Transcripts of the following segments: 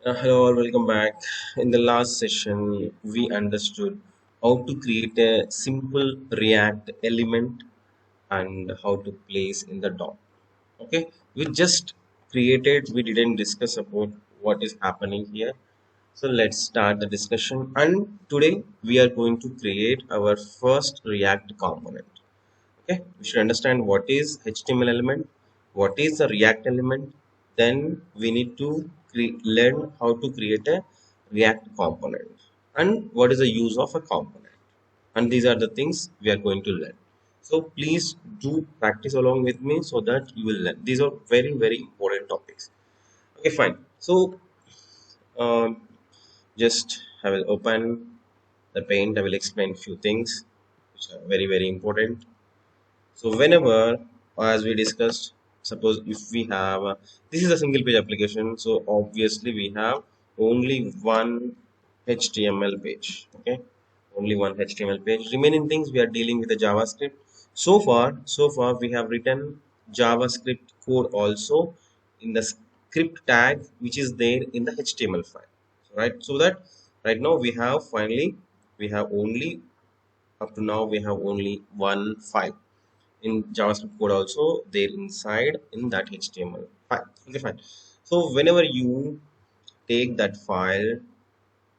Hello, all, welcome back. In the last session, we understood how to create a simple React element and how to place in the DOM. Okay, we just created, we didn't discuss about what is happening here. So let's start the discussion. And today we are going to create our first React component. Okay, we should understand what is HTML element, what is the React element. Then we need to learn how to create a React component and what is the use of a component. And these are the things we are going to learn. So please do practice along with me so that you will learn. These are very, very important topics. Okay, fine. So um, just I will open the paint. I will explain few things which are very, very important. So whenever, as we discussed, suppose if we have this is a single page application, so obviously we have only one HTML page. Okay, only one HTML page. Remaining things we are dealing with the JavaScript. So far we have written JavaScript code also in the script tag which is there in the HTML file. Right, so that right now we have only up to now we have only one file in JavaScript code also there inside in that HTML file. Okay, fine. So whenever you take that file,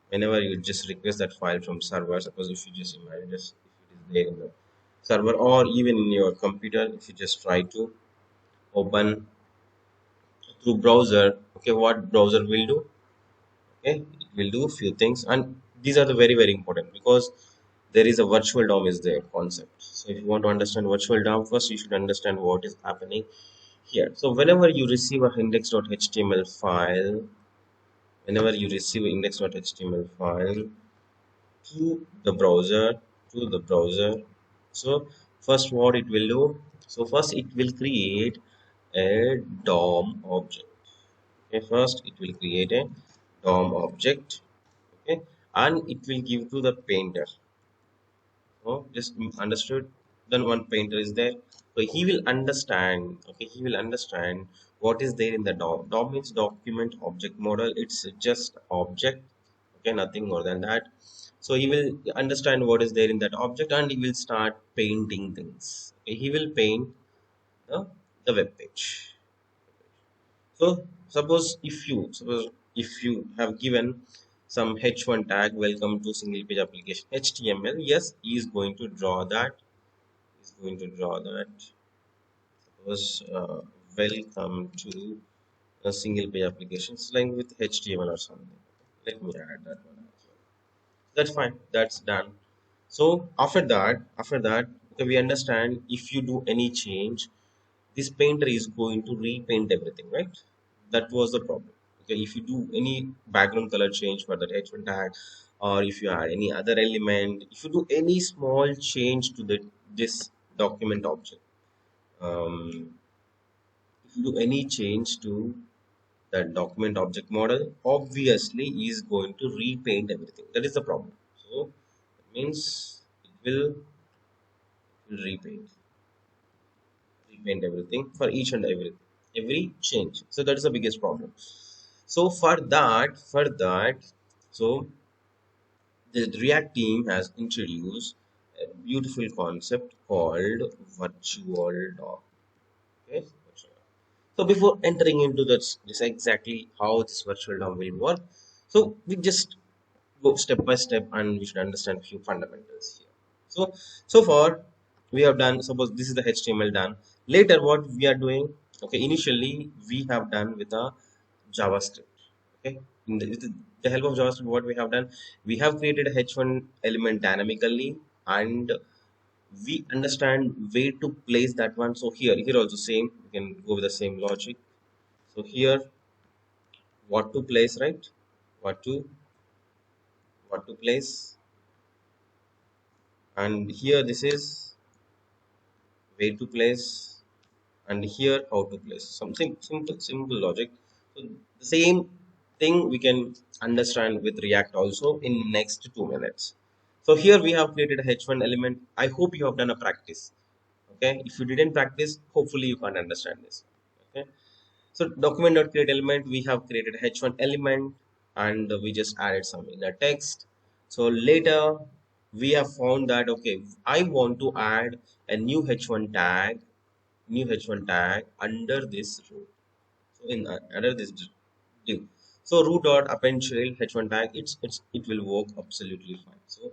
whenever you just request that file from server, suppose if you just imagine just if it is there in the server or even in your computer, if you just try to open through browser, okay, what browser will do? Okay, it will do few things, and these are the very very important because there is a virtual DOM is there concept. So if you want to understand virtual DOM, first you should understand what is happening here. So whenever you receive a index.html file, whenever you receive index.html file to the browser, so first what it will do, so first it will create a DOM object. Okay, first it will create a DOM object. Okay, and it will give to the painter. Oh, just understood. Then one painter is there, so he will understand. Okay, he will understand what is there in the DOM. DOM means document object model. It's just object. Okay, nothing more than that. So he will understand what is there in that object, and he will start painting things. Okay, he will paint the web page. So suppose if you have given some h1 tag, welcome to single page application HTML, yes, he is going to draw that. He's going to draw that. Suppose welcome to a single page application, it's like with HTML or something. Let me add that one as well. That's fine. That's done. So after that, okay, we understand if you do any change, this painter is going to repaint everything, right? That was the problem. Okay, if you do any background color change for that h1 tag, or if you add any other element, if you do any small change to the this document object, um, if you do any change to that document object model, obviously is going to repaint everything. That is the problem. So it means it will repaint everything for each and every change. So that is the biggest problem. So for that, so the React team has introduced a beautiful concept called virtual DOM. Okay, so before entering into this exactly how this virtual DOM will work, so we just go step by step and we should understand a few fundamentals here. So far we have done, suppose this is the HTML done. Later what we are doing, okay, initially we have done with a JavaScript. Okay, with the help of JavaScript, what we have done, we have created a h1 element dynamically, and we understand where to place that one. So here also same, we can go with the same logic. So here what to place, right? What to place, and here this is where to place, and here how to place. Something simple logic. So the same thing we can understand with React also in next 2 minutes. So here we have created a h1 element. I hope you have done a practice. Okay, if you didn't practice, hopefully you can't understand this. Okay, so document.create element, we have created h1 element. and we just added some inner text. So later we have found that okay, I want to add a new h1 tag under this root. So in under this div. So root dot append child h1 tag, it will work absolutely fine. So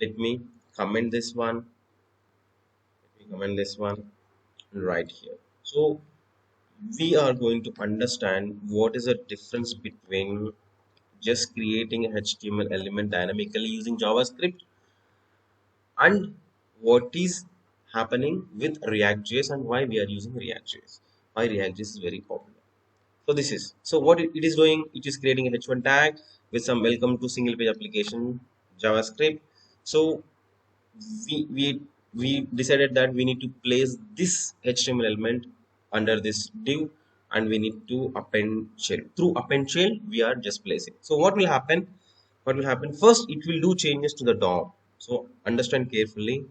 let me comment this one. Let me comment this one right here. So we are going to understand what is the difference between just creating a HTML element dynamically using JavaScript and what is happening with React.js and why we are using React.js. Why React.js is very popular. So this is, so what it is doing, it is creating a h1 tag with some welcome to single page application JavaScript. So we we decided that we need to place this HTML element under this div, and we need to append shell. Through append shell we are just placing. So what will happen, first, it will do changes to the DOM. So understand carefully.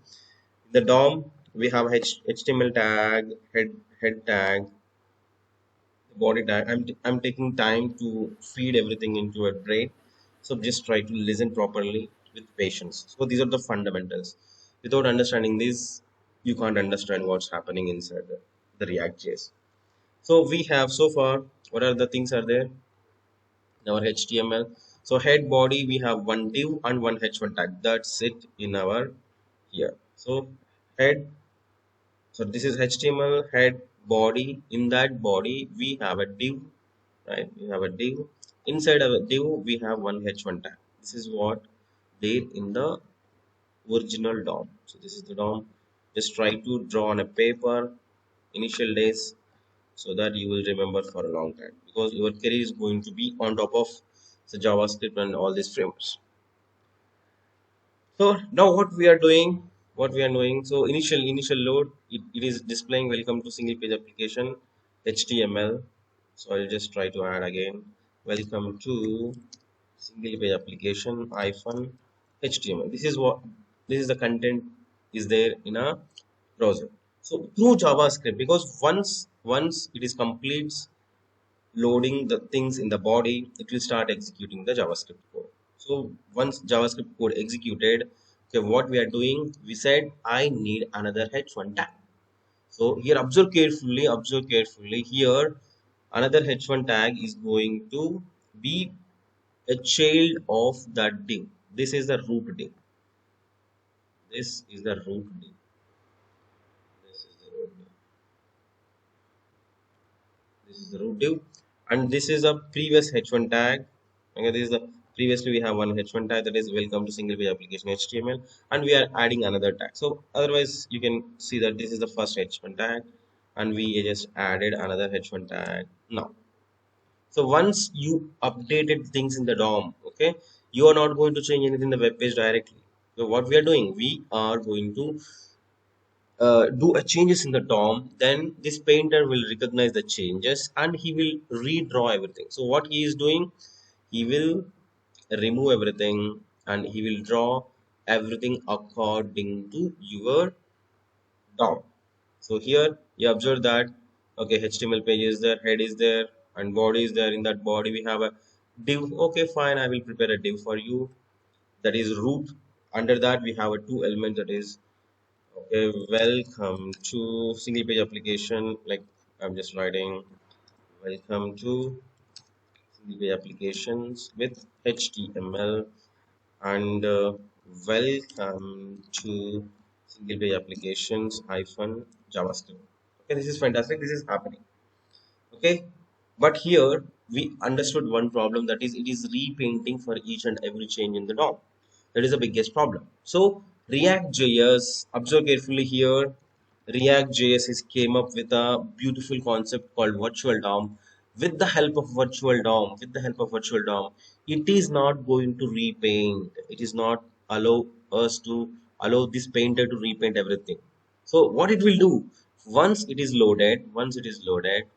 The DOM, we have HTML tag, head tag, body tag. I'm taking time to feed everything into a brain, so just try to listen properly with patience. So these are the fundamentals. Without understanding this, you can't understand what's happening inside the React.js. So we have so far, what are the things are there in our HTML? So head, body, we have one div and one h1 tag. That's it in our here. So head, so this is HTML head, body. In that body we have a div, right? We have a div. Inside of a div we have one h1 tag. This is what there in the original DOM. So this is the DOM. Just try to draw on a paper initial days, so that you will remember for a long time, because your career is going to be on top of the JavaScript and all these frameworks. So now what we are doing, so initial load, it is displaying welcome to single page application HTML. So I'll just try to add again welcome to single page application hyphen HTML. This is the content is there in a browser. So through JavaScript, because once it is completes loading the things in the body, it will start executing the JavaScript code. So once JavaScript code executed, okay, what we are doing, we said I need another h1 tag. So here observe carefully here, another h1 tag is going to be a child of that div. This is the root div. This is the root div. This is the root div. This is the root div, and this is a previous h1 tag. Okay, this is the previously we have one h1 tag, that is welcome to single page application HTML, and we are adding another tag. So otherwise you can see that this is the first h1 tag, and we just added another h1 tag now. So once you updated things in the DOM, okay, you are not going to change anything in the web page directly. So what we are doing, we are going to do a changes in the DOM. Then this painter will recognize the changes and he will redraw everything. So what he is doing, he will remove everything and he will draw everything according to your DOM. So here you observe that okay, HTML page is there, head is there, and body is there. In that body we have a div. Okay, fine, I will prepare a div for you, that is root. Under that we have a two element, that is okay, welcome to single page application. Like I'm just writing welcome to single page applications with HTML, and welcome to single page applications hyphen JavaScript. Okay, this is fantastic. This is happening. Okay, but here we understood one problem, that is it is repainting for each and every change in the DOM. That is the biggest problem. So React.js, observe carefully here, React.js is came up with a beautiful concept called virtual DOM. With the help of virtual DOM, it is not going to repaint. It is not allow us to allow this painter to repaint everything. So what it will do, once it is loaded, okay,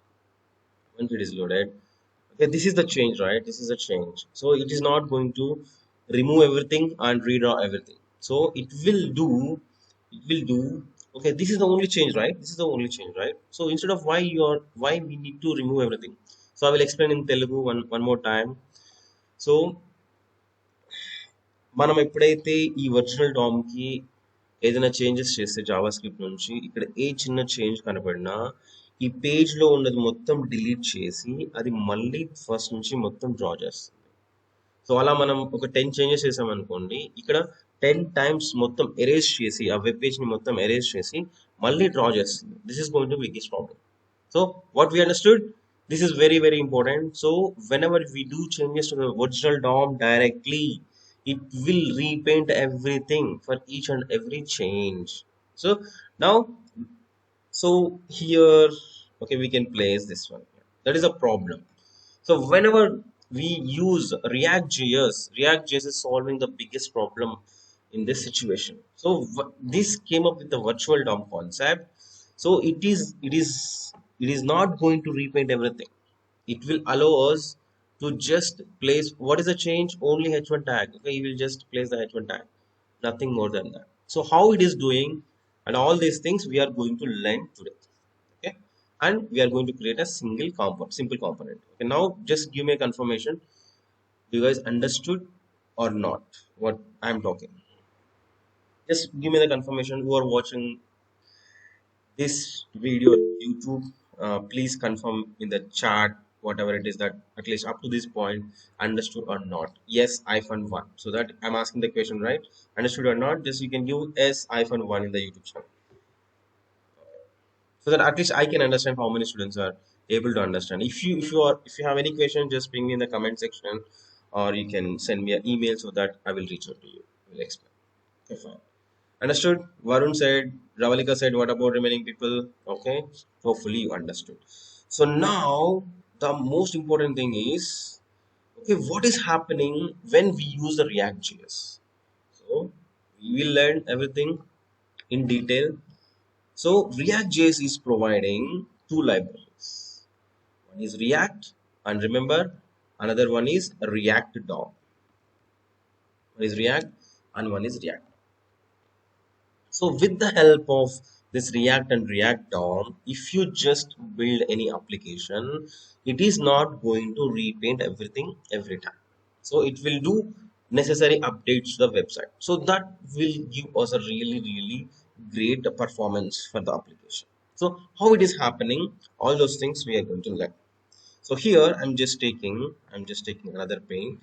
this is the change, right? This is a change. So it is not going to remove everything and redraw everything. So it will do okay, this is the only change, right? This is the only change, right? So instead of why we need to remove everything, so I will explain in Telugu one more time. So మనం ఎప్పుడైతే ఈ virtual DOM కి ఏదైనా changes చేస్తే Java script నుంచి ఇక్కడ ఏ చిన్న change కనపడినా ఈ పేజ్ లో ఉన్నది మొత్తం డిలీట్ చేసి అది మళ్ళీ ఫస్ట్ నుంచి మొత్తం డ్రా చేస్తుంది. సో అలా మనం ఒక 10 చేంజెస్ చేసామనుకోండి, ఇక్కడ 10 టైమ్స్ మొత్తం ఎరేజ్ చేసి ఆ వెబ్ పేజ్ ని మొత్తం ఎరేజ్ చేసి మళ్ళీ డ్రా చేస్తుంది. This is going to biggest problem. So what we understood, this is very very important. So whenever we do changes to the original DOM directly, it will repaint everything for each and every change. So now, so here, okay, we can place this one. That is a problem. So whenever we use React.js is solving the biggest problem in this situation. So this came up with the virtual DOM concept. So it is not going to repaint everything. It will allow us to just place what is the change, only h1 tag. Okay, you will just place the h1 tag, nothing more than that. So how it is doing and all these things we are going to learn today. Okay, and we are going to create a simple component. Okay, now just give me a confirmation. Do you guys understood or not what I'm talking? Just give me the confirmation who are watching this video on YouTube. Please confirm in the chat whatever it is that at least up to this point understood or not. Yes, iPhone 1. So that I'm asking the question, right? Understood or not? Just you can give S iPhone 1 in the YouTube channel, so that at least I can understand how many students are able to understand. If you have any question, just ping me in the comment section, or you can send me an email so that I will reach out to you. I will explain. Okay, fine. Understood? Varun said, Ravalika said, what about remaining people? Okay, hopefully you understood. So now the most important thing is, okay, what is happening when we use the React.js? So we will learn everything in detail. So React.js is providing two libraries. One is React, and remember, another one is React DOM. One is React and one is React. So with the help of this React and React DOM, if you just build any application, it is not going to repaint everything every time. So it will do necessary updates to the website. So that will give us a really, really great performance for the application. So how it is happening, all those things we are going to learn. So here I'm just taking another paint.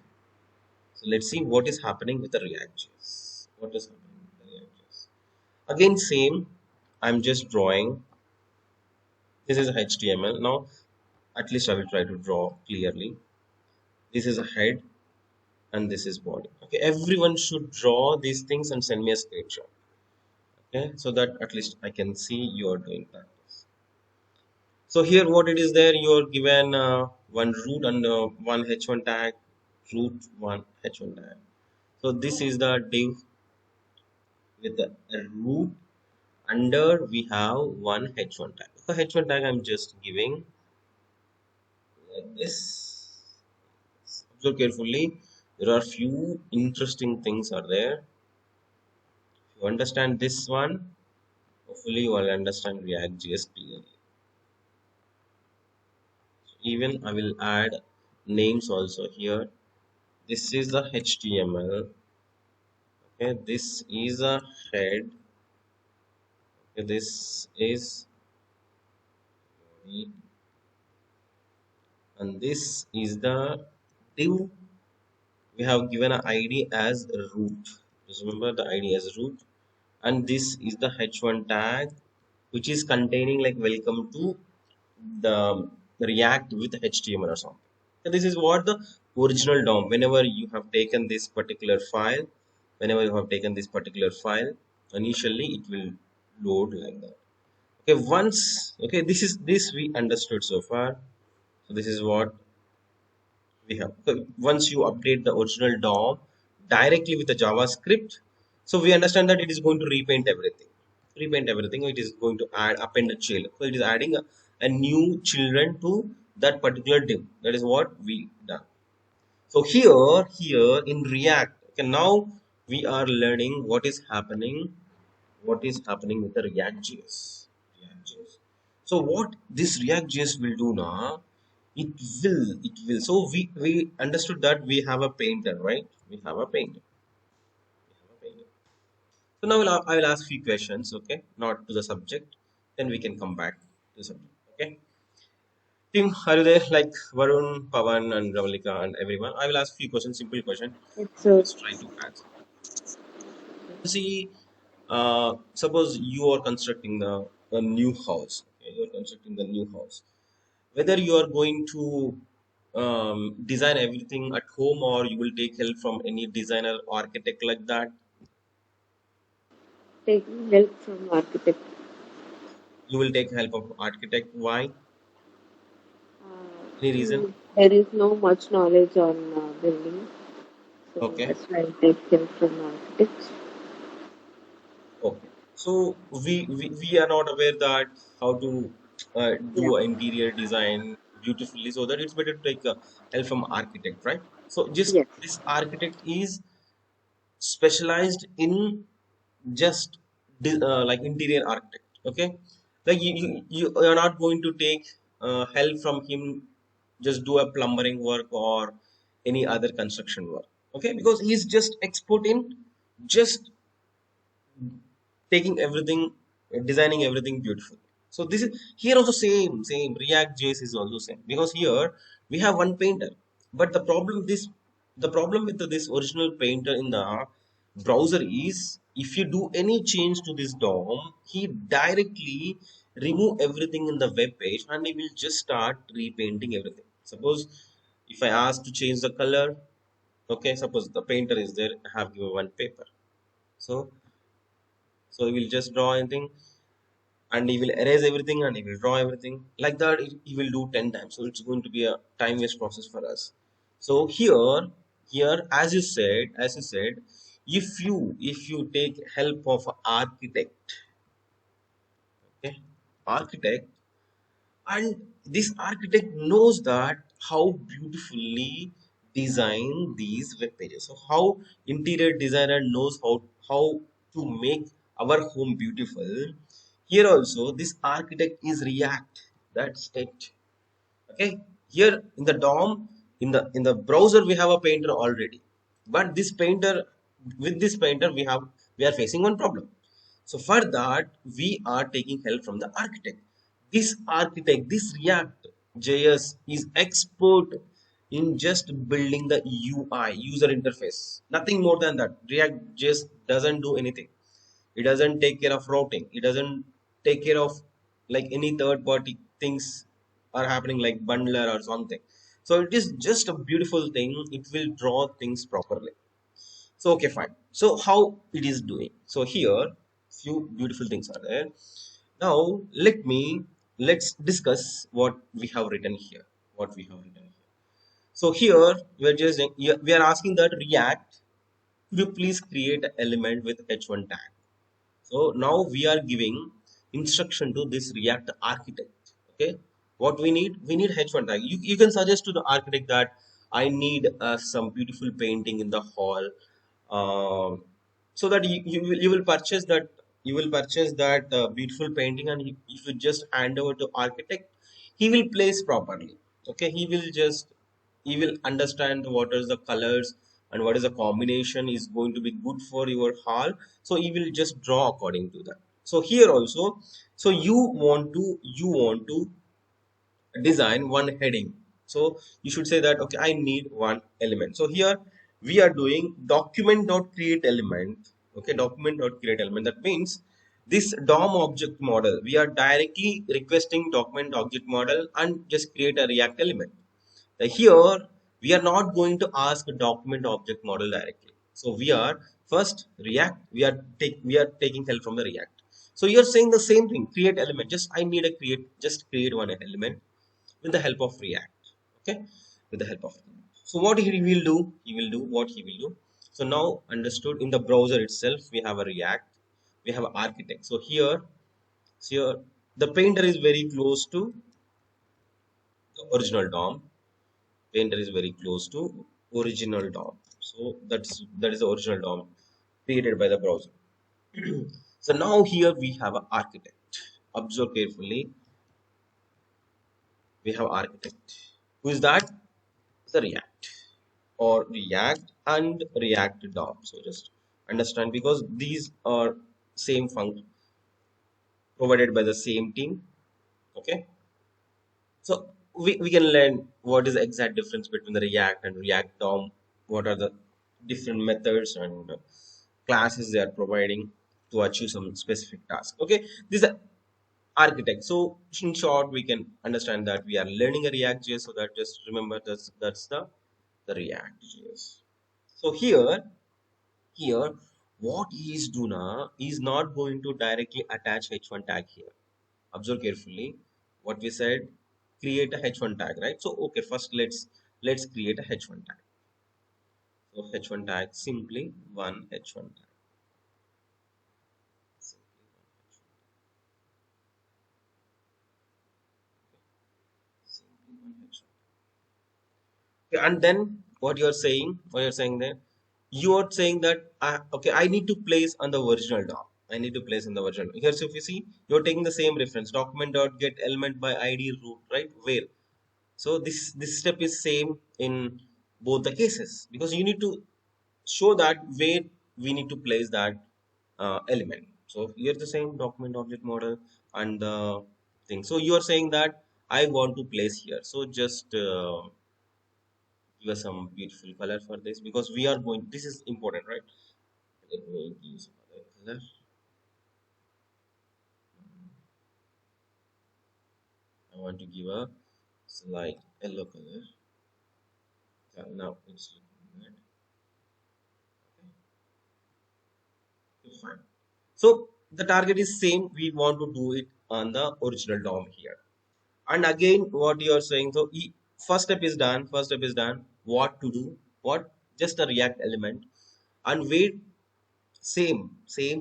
So let's see what is happening with the React.js. What is happening with the React.js? Again, same. I'm just drawing. This is HTML. Now, at least I will try to draw clearly. This is a head and this is body. Okay, everyone should draw these things and send me a screenshot. Okay, so that at least I can see you are doing practice. So here, what it is there, you are given one root and one h1 tag, root one h1 tag. So this is the div with the root. Under we have one h1 tag. So h1 tag I'm just giving like this. Observe carefully. There are few interesting things are there. If you understand this one, hopefully you will understand React.js clearly. Even I will add names also here. This is the HTML. Okay, this is a head. Okay, this is body, and this is the div. We have given an ID as root. Just remember the ID as root, and this is the h1 tag, which is containing like welcome to the React with HTML or something. So this is what the original DOM. Whenever you have taken this particular file, initially it will load like that. Okay, this we understood so far. So this is what we have. So once you update the original DOM directly with the JavaScript, so we understand that it is going to repaint everything. It is going to append a child. So it is adding a new children to that particular div. That is what we done. So here in React, okay, now we are learning what is happening with the React.js. So what this React.js will do now, it will. So we understood that we have a painter, right? We have a painter. So now I will ask few questions, okay? Not to the subject. Then we can come back to the subject, okay? Team, are you there? Like Varun, Pavan, and Ravalika, and everyone. I will ask few questions, simple question. It's so Just try to answer. See, suppose you are constructing a new house. Okay? You are constructing the new house. Whether you are going to design everything at home or you will take help from any designer, architect like that. taking help from architect. You will take help of architect. Why? Any reason? There is no much knowledge on building, so Okay. that's why I take help from architects. Okay. So we are not aware that how to Yeah. do an interior design beautifully, so that it's better to take help from architect, right? So just Yes. this architect is specialized in just like interior architect. Okay, like you are not going to take help from him, just do a plumbering work or any other construction work. Okay, because he's just expert in just taking everything, designing everything beautiful. So this is here also same React JS is also same, because here we have one painter, but the problem with this original painter in the browser is, if you do any change to this DOM, he directly remove everything in the web page and he will just start repainting everything. Suppose if I ask to change the color, okay, suppose the painter is there, I have given one paper. So so he will just draw anything and he will erase everything and he will draw everything like that. He will do 10 times, so it's going to be a time waste process for us. So here as you said, if you take help of a architect, okay, architect, and this architect knows that how beautifully design these web pages, so how interior designer knows how to make our home beautiful. Here also this architect is React, that's it. Okay, here in the DOM, in the browser we have a painter already, but this painter, with this painter we are facing one problem. So for that we are taking help from the architect. This architect, this React JS is expert in just building the UI, user interface, nothing more than that. React just doesn't do anything. It doesn't take care of routing. It doesn't take care of like any third party things are happening like bundler or something. So it is just a beautiful thing, it will draw things properly. So okay, fine. So how it is doing? So here few beautiful things are there. Now let's discuss what we have written here. What we have written here. So here we are asking that React, could you please create an element with h1 tag. So now we are giving instruction to this React architect. Okay, what we need H1 tag. You can suggest to the architect that I need some beautiful painting in the hall, so that you will purchase that, beautiful painting, and if you just hand over to architect, he will place properly. Okay, he will understand what is the colors and what is the combination is going to be good for your hall, so he will just draw according to that. So here also, so you want to design one heading. So you should say that, okay, I need one element. So here we are doing document.create element. Okay, document.create element, that means this DOM object model, we are directly requesting document object model and just create a React element. Here we are not going to ask a document object model directly. So we are first React. We are taking help from the React. So you're saying the same thing. Create element. Just create one element with the help of React. Okay, with the help of. So what he will do? He will do what he will do. So now understood, in the browser itself we have a React. We have an architect. So here the painter is very close to the original DOM. Painter is very close to original DOM. So that is the original DOM created by the browser. So now here we have an architect. Observe carefully. We have architect. Who is that? The React or React and React DOM. So just understand because these are same function provided by the same team. Okay. So we can learn what is the exact difference between the React and React DOM. What are the different methods and classes they are providing to achieve some specific task. Okay. This is architect. So in short, we can understand that we are learning a React JS. So that just remember that's the React JS. So here what is do now is not going to directly attach h1 tag here. Observe carefully what we said. Create a h1 tag, right? So okay, first let's create a h1 tag. So h1 tag simply one h1 tag. Simply one h1 tag. Simply one h1 tag. Okay, and then what you're saying there, you are saying that okay, I need to place on the original DOM. I need to place in the original. Here, so if you see, you're taking the same reference document dot get element by ID root, right? Where so this step is same in both the cases because you need to show that where we need to place that element. So here the same document object model and the thing. So you are saying that I want to place here. So just give us some beautiful color for this because we are going. This is important, right? Let me give some other color. I want to give a slight yellow color. Yeah, now it's looking good. Okay, fine. So the target is same. We want to do it on the original DOM here. And again, what you are saying. So first step is done. First step is done. What to do? What? Just a React element. And wait, same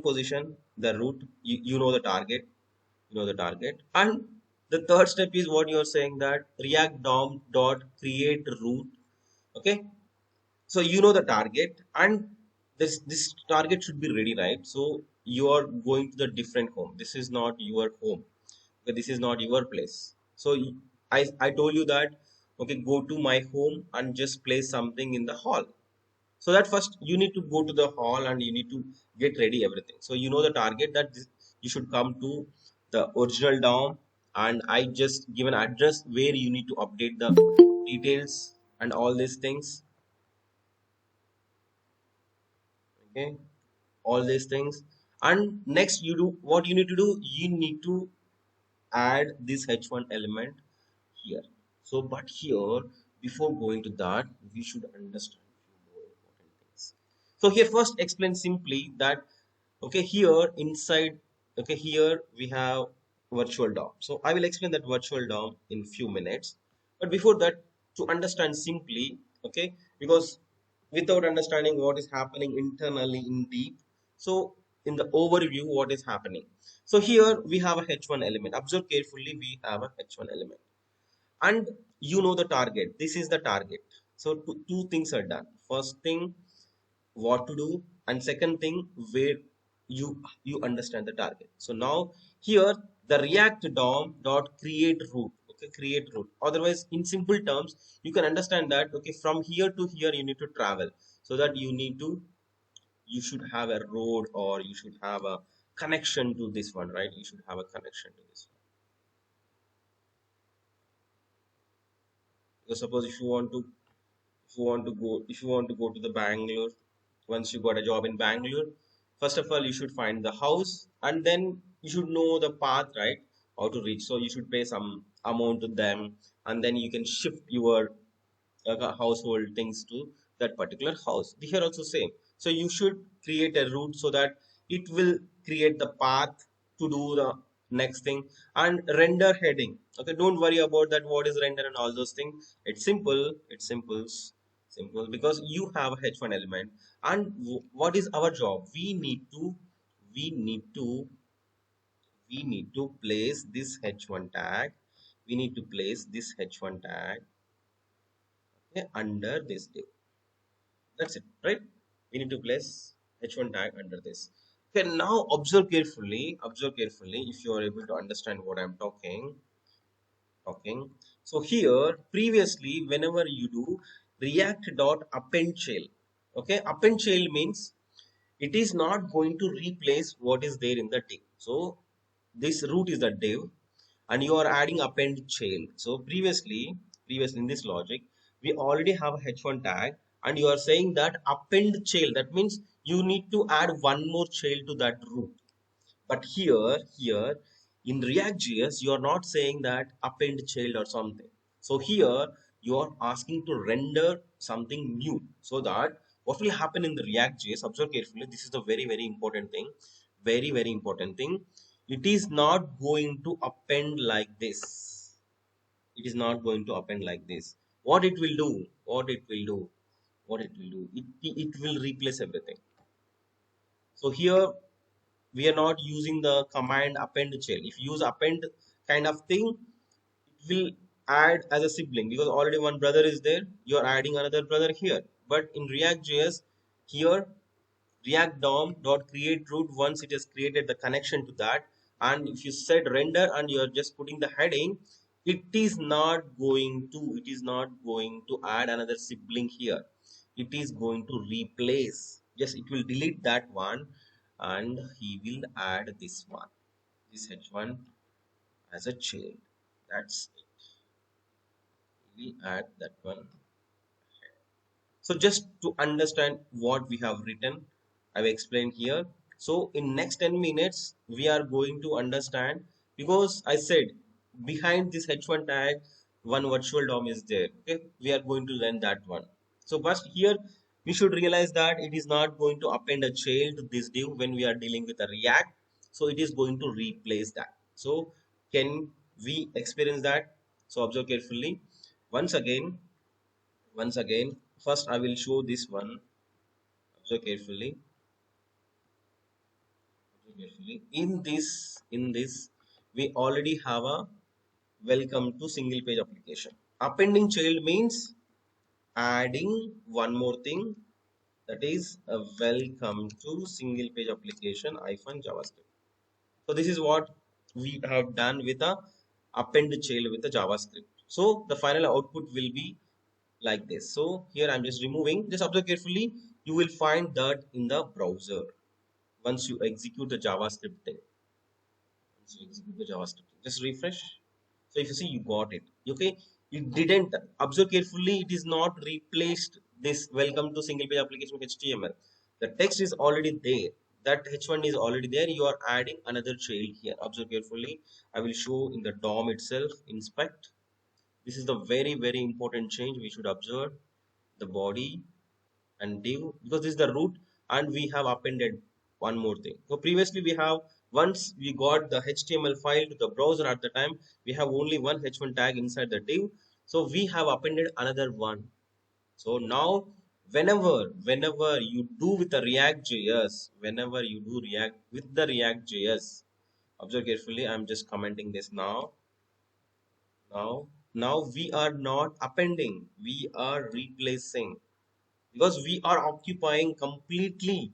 position. The root. You know the target. You know the target. And the third step is what you are saying that React DOM dot create root. Okay, so you know the target and this target should be ready, right? So you are going to the different home. This is not your home, okay, this is not your place. So I told you that okay, go to my home and just place something in the hall. So that first you need to go to the hall and you need to get ready everything. So you know the target that you should come to the original DOM, and I just give an address where you need to update the details and all these things. Okay, all these things. And next you do what you need to do, you need to add this h1 element here. So but here, before going to that, we should understand few more important things. So here first explain simply that okay, here inside, okay, here we have virtual DOM. So I will explain that virtual DOM in few minutes. But before that, to understand simply, okay, because without understanding what is happening internally in deep, so in the overview what is happening. So here we have a h1 element. Observe carefully, we have a h1 element and you know the target. This is the target. So two things are done. First thing, what to do, and second thing, where you understand the target. So now here the React DOM dot create route. Okay, create route. Otherwise, in simple terms, you can understand that okay, from here to here you need to travel. So that you should have a road or you should have a connection to this one, right? You should have a connection to this one. Because suppose if you want to go to the Bangalore, once you got a job in Bangalore, first of all you should find the house and then you should know the path, right? How to reach. So you should pay some amount to them and then you can shift your household things to that particular house. Here also same. So you should create a route so that it will create the path to do the next thing. And render heading, okay, don't worry about that what is render and all those things. It's simple, simple because you have a h1 element. And what is our job? We need to we need to place this h1 tag. We need to place this h1 tag, okay, under this div. That's it, right? We need to place h1 tag under this. Okay, now observe carefully. Observe carefully if you are able to understand what I'm talking. So here previously whenever you do react dot append child, okay, append child means it is not going to replace what is there in the div. So this root is the div and you are adding append child. So previously in this logic we already have a h1 tag and you are saying that append child, that means you need to add one more child to that root. But here in React.js, you are not saying that append child or something. So here you are asking to render something new. So that what will happen in the React.js, observe carefully, this is the very important thing. Very important thing. It is not going to append like this. It is not going to append like this. What it will do? What it will do? What it will do? It will replace everything. So here we are not using the command append child. If you use append kind of thing, it will add as a sibling because already one brother is there. You are adding another brother here. But in React.js, here React DOM dot create root, once it has created the connection to that, and if you set render and you are just putting the heading, it is not going to add another sibling here. It is going to replace. Yes, it will delete that one and he will add this one, this h1 as a child. That's it. He will add that one. So just to understand what we have written, I've explained here. So in next 10 minutes, we are going to understand, because I said behind this h1 tag, one virtual DOM is there. Okay, we are going to learn that one. So first here, we should realize that it is not going to append a child to this div when we are dealing with a React. So it is going to replace that. So can we experience that? So observe carefully. Once again, first I will show this one. Observe carefully. In this we already have a welcome to single page application. Appending child means adding one more thing, that is a welcome to single page application hyphen javascript. So this is what we have done with a append child with the javascript. So the final output will be like this. So here I'm just removing. Just observe carefully. You will find that in the browser once you execute the JavaScript thing. Once you execute the JavaScript, just refresh. So if you see, you got it. Okay, it didn't. Observe carefully. It is not replaced this welcome to single page application with HTML. The text is already there. That h1 is already there. You are adding another child here. Observe carefully. I will show in the DOM itself. Inspect. This is the very important change we should observe. The body and div, because this is the root, and we have appended one more thing. So previously we have, once we got the HTML file to the browser, at the time we have only one h1 tag inside the div, so we have appended another one. So now whenever you do with the React.js, whenever you do React with the React.js, observe carefully, I'm just commenting this now. Now we are not appending, we are replacing, because we are occupying completely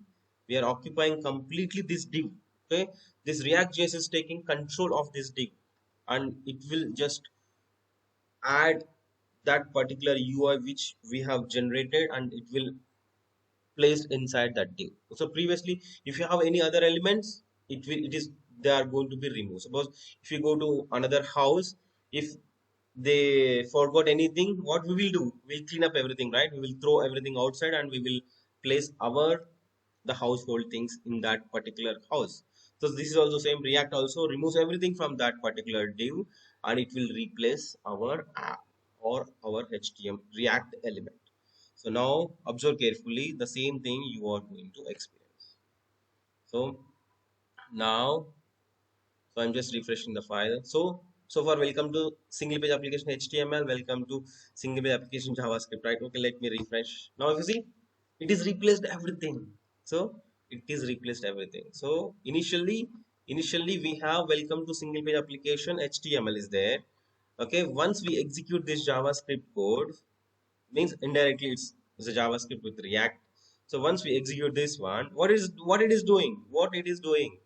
this div. Okay, this React.js is taking control of this div and it will just add that particular UI which we have generated and it will placed inside that div. So previously, if you have any other elements, it is they are going to be removed. Suppose if you go to another house, if they forgot anything, what we will do? We'll clean up everything, right? We will throw everything outside and we will place the household things in that particular house. So this is also same. React also removes everything from that particular div and it will replace our app or our HTML React element. So now observe carefully, the same thing you are going to experience. So now, so I'm just refreshing the file. So far, welcome to single page application HTML. Welcome to single page application JavaScript, right? Okay, let me refresh. Now if you see, it is replaced everything. So it is replaced everything. So initially we have welcome to single page application HTML is there. Okay, once we execute this JavaScript code, means indirectly it's a JavaScript with React. So once we execute this one, what it is doing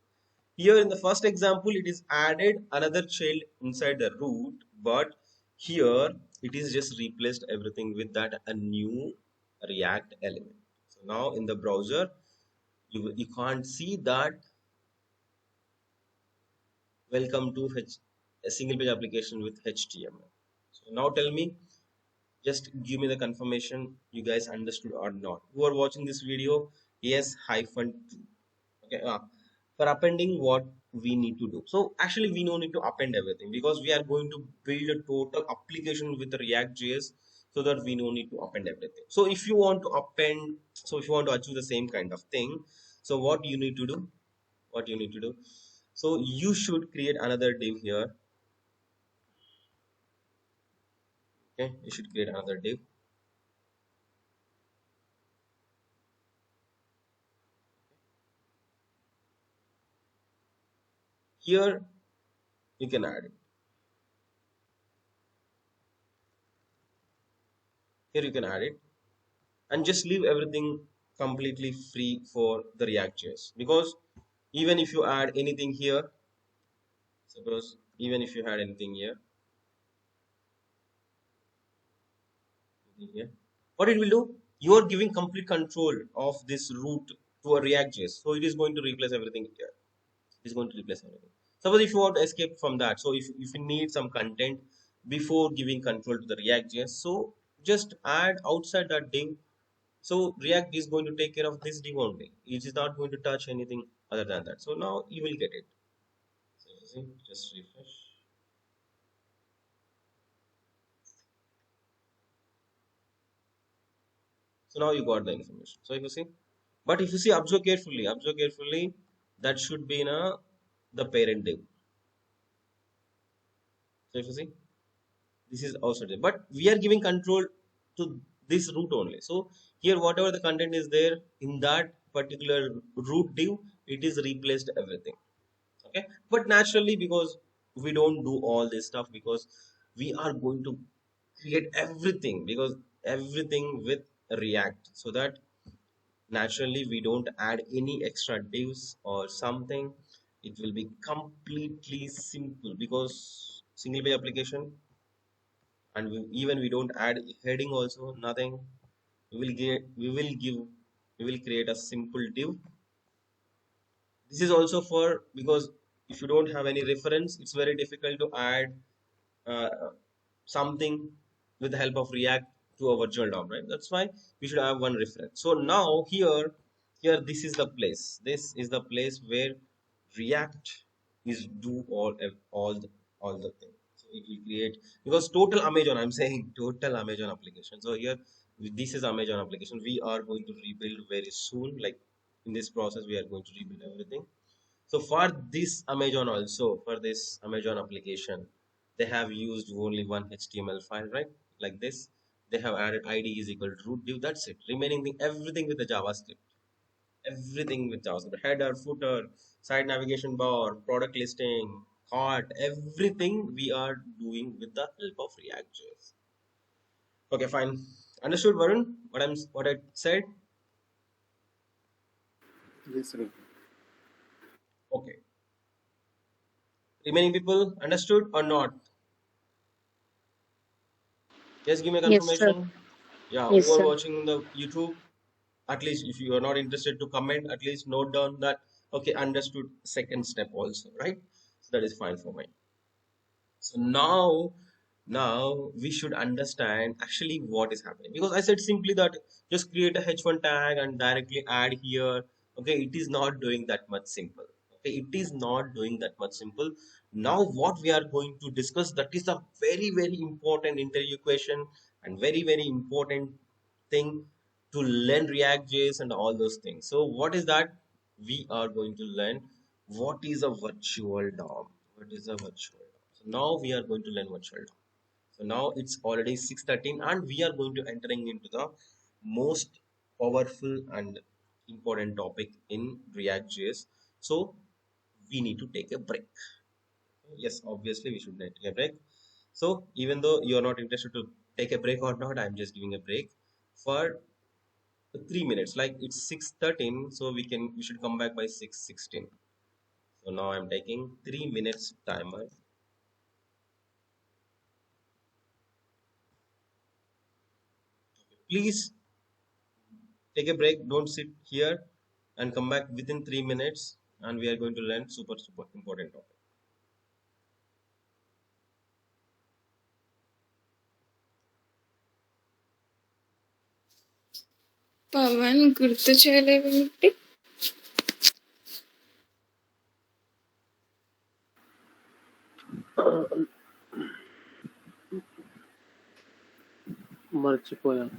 here in the first example, it is added another child inside the root, but Here it is just replaced everything with that a new React element. So now in the browser, you can't see that welcome to a single page application with HTML. So now tell me, just give me the confirmation you guys understood or not. Who are watching this video? Yes, hyphen two. Okay, for appending, what we need to do, so actually we don't need to append everything because we are going to build a total application with React.js, so that we don't need to append everything. So if you want to append, so if you want to achieve the same kind of thing, so what you need to do, so you should create another div here. Okay, you should create another div here. You can add it here, you can add it, and just leave everything completely free for the React.js, because even if you add anything here, suppose even if you had anything here, what it will do, you are giving complete control of this route to a React.js, so it is going to replace everything here. It is going to replace everything. Suppose if you want to escape from that, so if you need some content before giving control to the React.js, so just add outside that div. So React is going to take care of this div only. It is not going to touch anything other than that. So now you will get it. So you see, just refresh. So now you got the information. So if you see, but if you see, observe carefully, that should be in the parent div. So if you see, this is also there, but we are giving control to this root only. So here, whatever the content is there in that particular root div, it is replaced everything. Okay, but naturally, because we don't do all this stuff, because we are going to create everything, because everything with React, so that naturally we don't add any extra divs or something. It will be completely simple because single page application, and even we don't add heading also, nothing. We will create a simple div. This is also for, because if you don't have any reference, it's very difficult to add uh, something with the help of React to our virtual DOM, right? That's why we should have one reference. So now here this is the place. This is the place where React is do all the thing. So it will create, because total Amazon, I'm saying total Amazon application. So here this is Amazon application. We are going to rebuild very soon. Like in this process, we are going to rebuild everything. So for this Amazon also, for this Amazon application, they have used only one HTML file, right? Like this. They have added ID is equal to root div. That's it. Remaining thing, everything with the JavaScript. Everything with JavaScript. Header, footer, site navigation bar, product listing, cart, everything we are doing with the help of React.js. Okay, fine. Understood, Varun? What I said? Yes, sir. Okay. Remaining people understood or not? Just give me a Yes, sir. confirmation. Yeah, Yes, who are sir. watching the YouTube, at least if you are not interested to comment, at least note down that okay, understood second step also, right? So that is fine for me. So now we should understand actually what is happening, because I said simply that just create a h1 tag and directly add here. Okay, it is not doing that much simple. Okay, it is not doing that much simple. Now what we are going to discuss, that is a very very important interview question and very very important thing to learn React.js and all those things. So what is that? We are going to learn what is a virtual DOM. What is a virtual DOM? So now we are going to learn virtual DOM. So now it's already 6:13 and we are going to entering into the most powerful and important topic in React.js. So we need to take a break. Yes, obviously we should take a break. So even though you're not interested to take a break or not, I'm just giving a break for 3 minutes. Like it's 6:13, so we should come back by 6:16. So now I'm taking 3 minutes timer. Please take a break. Don't sit here and come back within 3 minutes. And we are going to learn super important topic. Pawan గుర్తు చేయలేవేంటి? మర్చిపోయాను.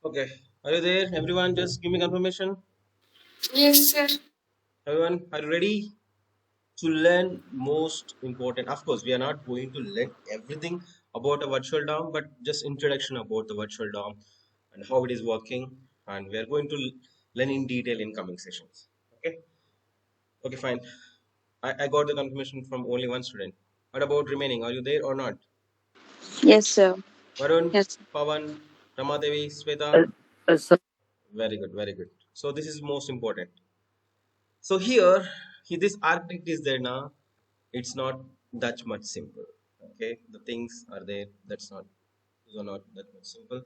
Okay. Are you there? Everyone, just give me confirmation. Yes, sir. Everyone, are you ready to learn most important? Of course, we are not going to learn everything about a virtual DOM, but just introduction about the virtual DOM and how it is working. And we are going to learn in detail in coming sessions. Okay. Okay, fine. I got the confirmation from only one student. What about remaining? Are you there or not? Yes, sir. Varun, Yes. Pavan, Ramadevi, Sweta. Sir, Very good, very good. So this is most important. So here, this architect is there now. It's not that much simple. Okay, the things are there. Those are not that much simple.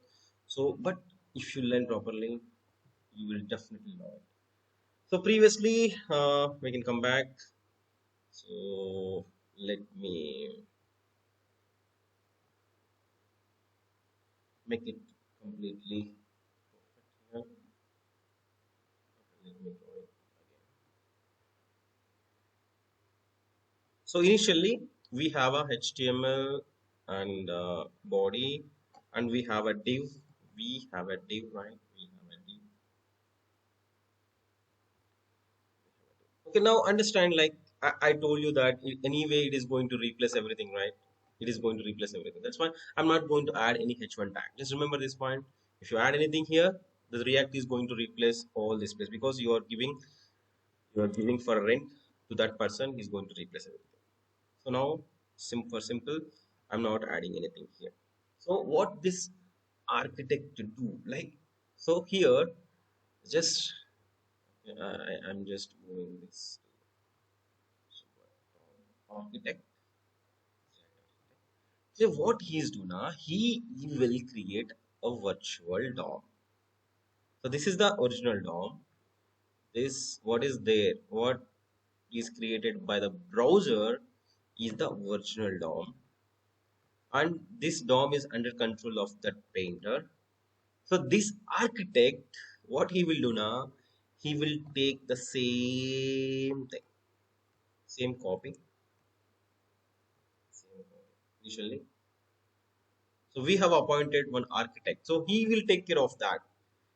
So, but if you learn properly, you will definitely know it. So previously, we can come back. So let me make it completely perfect here. Okay, let me draw it again. So initially we have a HTML and body, and we have a div. We have a div, right? We have a div. Okay, now understand. Like I told you that anyway it is going to replace everything, right? It is going to replace everything. That's why I'm not going to add any h1 tag. Just remember this point. If you add anything here, the React is going to replace all this place because you are giving for rent to that person. He's going to replace everything. So now, for simple, I'm not adding anything here. So what this architect to do, like, so here, just I'm just moving this to architect. So what he is doing now, he will create a virtual DOM. So this is the original DOM. This what is there, what is created by the browser is the original DOM, and this DOM is under control of that painter. So this architect, what he will do now, he will take the same thing, same copy, same copy initially. So we have appointed one architect. So he will take care of that.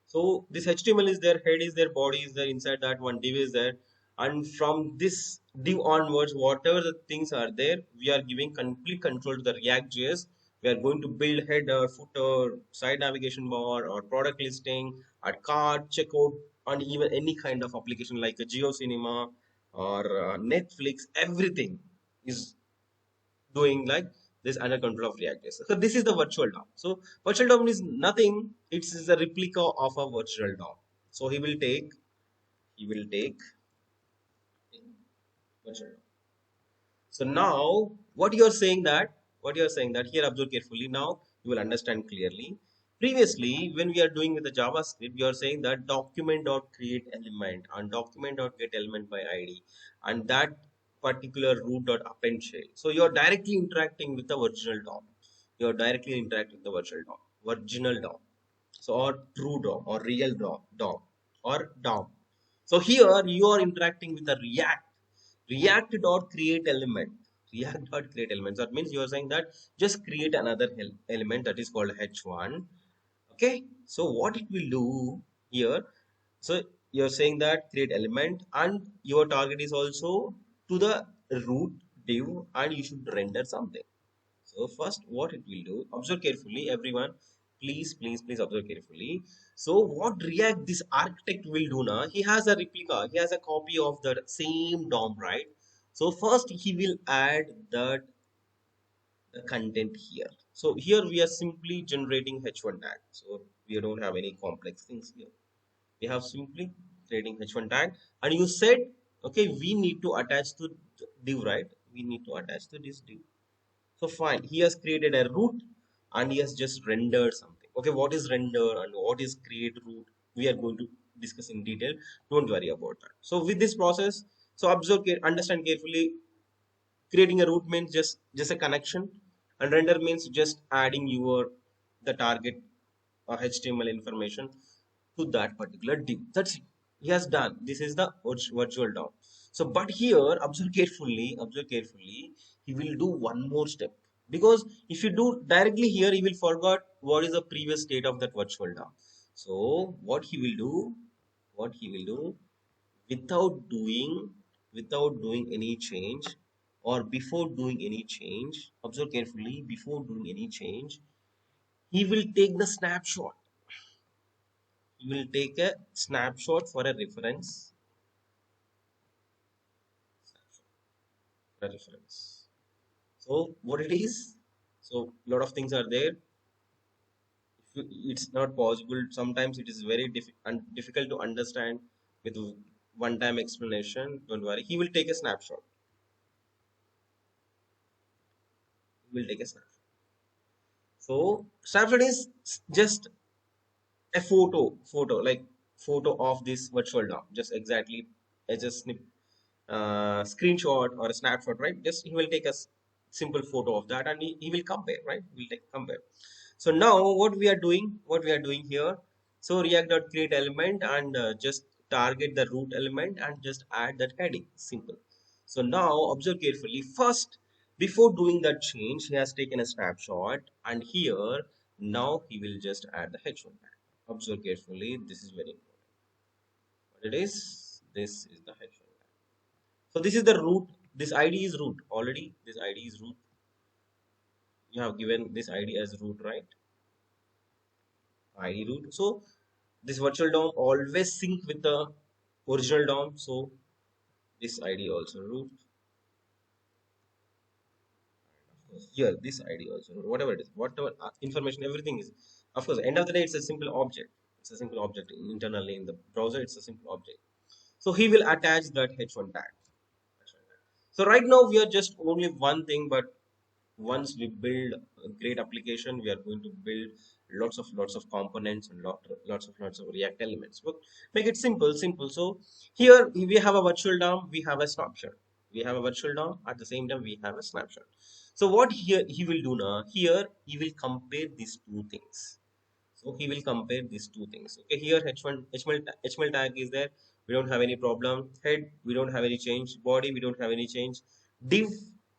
So this HTML is there, head is there, body is there, inside that one div is there. And from this div onwards, whatever the things are there, we are giving complete control to the React.js. We are going to build header, footer, site navigation bar, or product listing, or cart, checkout, and even any kind of application like a GeoCinema or Netflix, everything is doing like this under control of React.js. So this is the virtual DOM. So virtual DOM is nothing. It's a replica of a virtual DOM. So he will take virtual DOM. So now what you are saying that here observe carefully. Now you will understand clearly. Previously, when we are doing with the JavaScript, we are saying that document.create element and document.get element by ID and that particular root.append shell. So you are directly interacting with the original DOM. You are directly interacting with the virtual DOM, original DOM. So or true DOM or real DOM or DOM. So here you are interacting with the React.create element. React.create element. So that means you are saying that just create another element that is called h1. Okay. So what it will do here? So you're saying that create element and your target is also to the root div and you should render something. So first what it will do, observe carefully everyone, please observe carefully. So what React this architect will do now, he has a replica, he has a copy of the same DOM, right? So first he will add that the content here. So here we are simply generating h1 tag. So we don't have any complex things here. We have simply creating h1 tag and you said, okay, we need to attach to div, right? We need to attach to this div. So fine, he has created a root and he has just rendered something. Okay, what is render and what is create root? We are going to discuss in detail. Don't worry about that. So with this process, so observe, understand carefully. Creating a root means just a connection, and render means just adding your the target HTML information to that particular div. That's it. He has done. This is the virtual DOM. So, but here, observe carefully, he will do one more step. Because if you do directly here, he will forget what is the previous state of that virtual DOM. So, what he will do, without doing, without doing any change, or before doing any change, observe carefully, before doing any change, he will take the snapshot. You will take a snapshot for a reference. So what it is? So lot of things are there. It's not possible. Sometimes it is very difficult to understand with one-time explanation. Don't worry. He will take a snapshot. He will take a snapshot. So snapshot is just a photo of this virtual DOM. Just exactly as a screenshot or a snapshot, right? Just he will take a simple photo of that and he will compare, right? We'll take compare. So now what we are doing here, so react.create element and just target the root element and just add that heading, simple. So now observe carefully. First, before doing that change, he has taken a snapshot and here now he will just add the h1 tag. Observe carefully, this is very important. What it is, this is the h1 tag. So this is the root. This ID is root. Already this ID is root. You have given this ID as root, right? ID root. So this virtual DOM always sync with the original DOM. So this ID also root. Here this ID also root. Whatever it is, whatever information, everything is. Of course, end of the day, it's a simple object. It's a simple object internally in the browser. It's a simple object. So he will attach that h1 tag. So right now we are just only one thing, but once we build a great application, we are going to build lots of components and lots of React elements. But make it simple. So here we have a virtual DOM, we have a snapshot. We have a virtual DOM, at the same time we have a snapshot. So what here he will do now? Here he will compare these two things. So he will compare these two things. Okay, here h1 HTML tag is there. We don't have any problem. Head, we don't have any change. Body, we don't have any change. Div,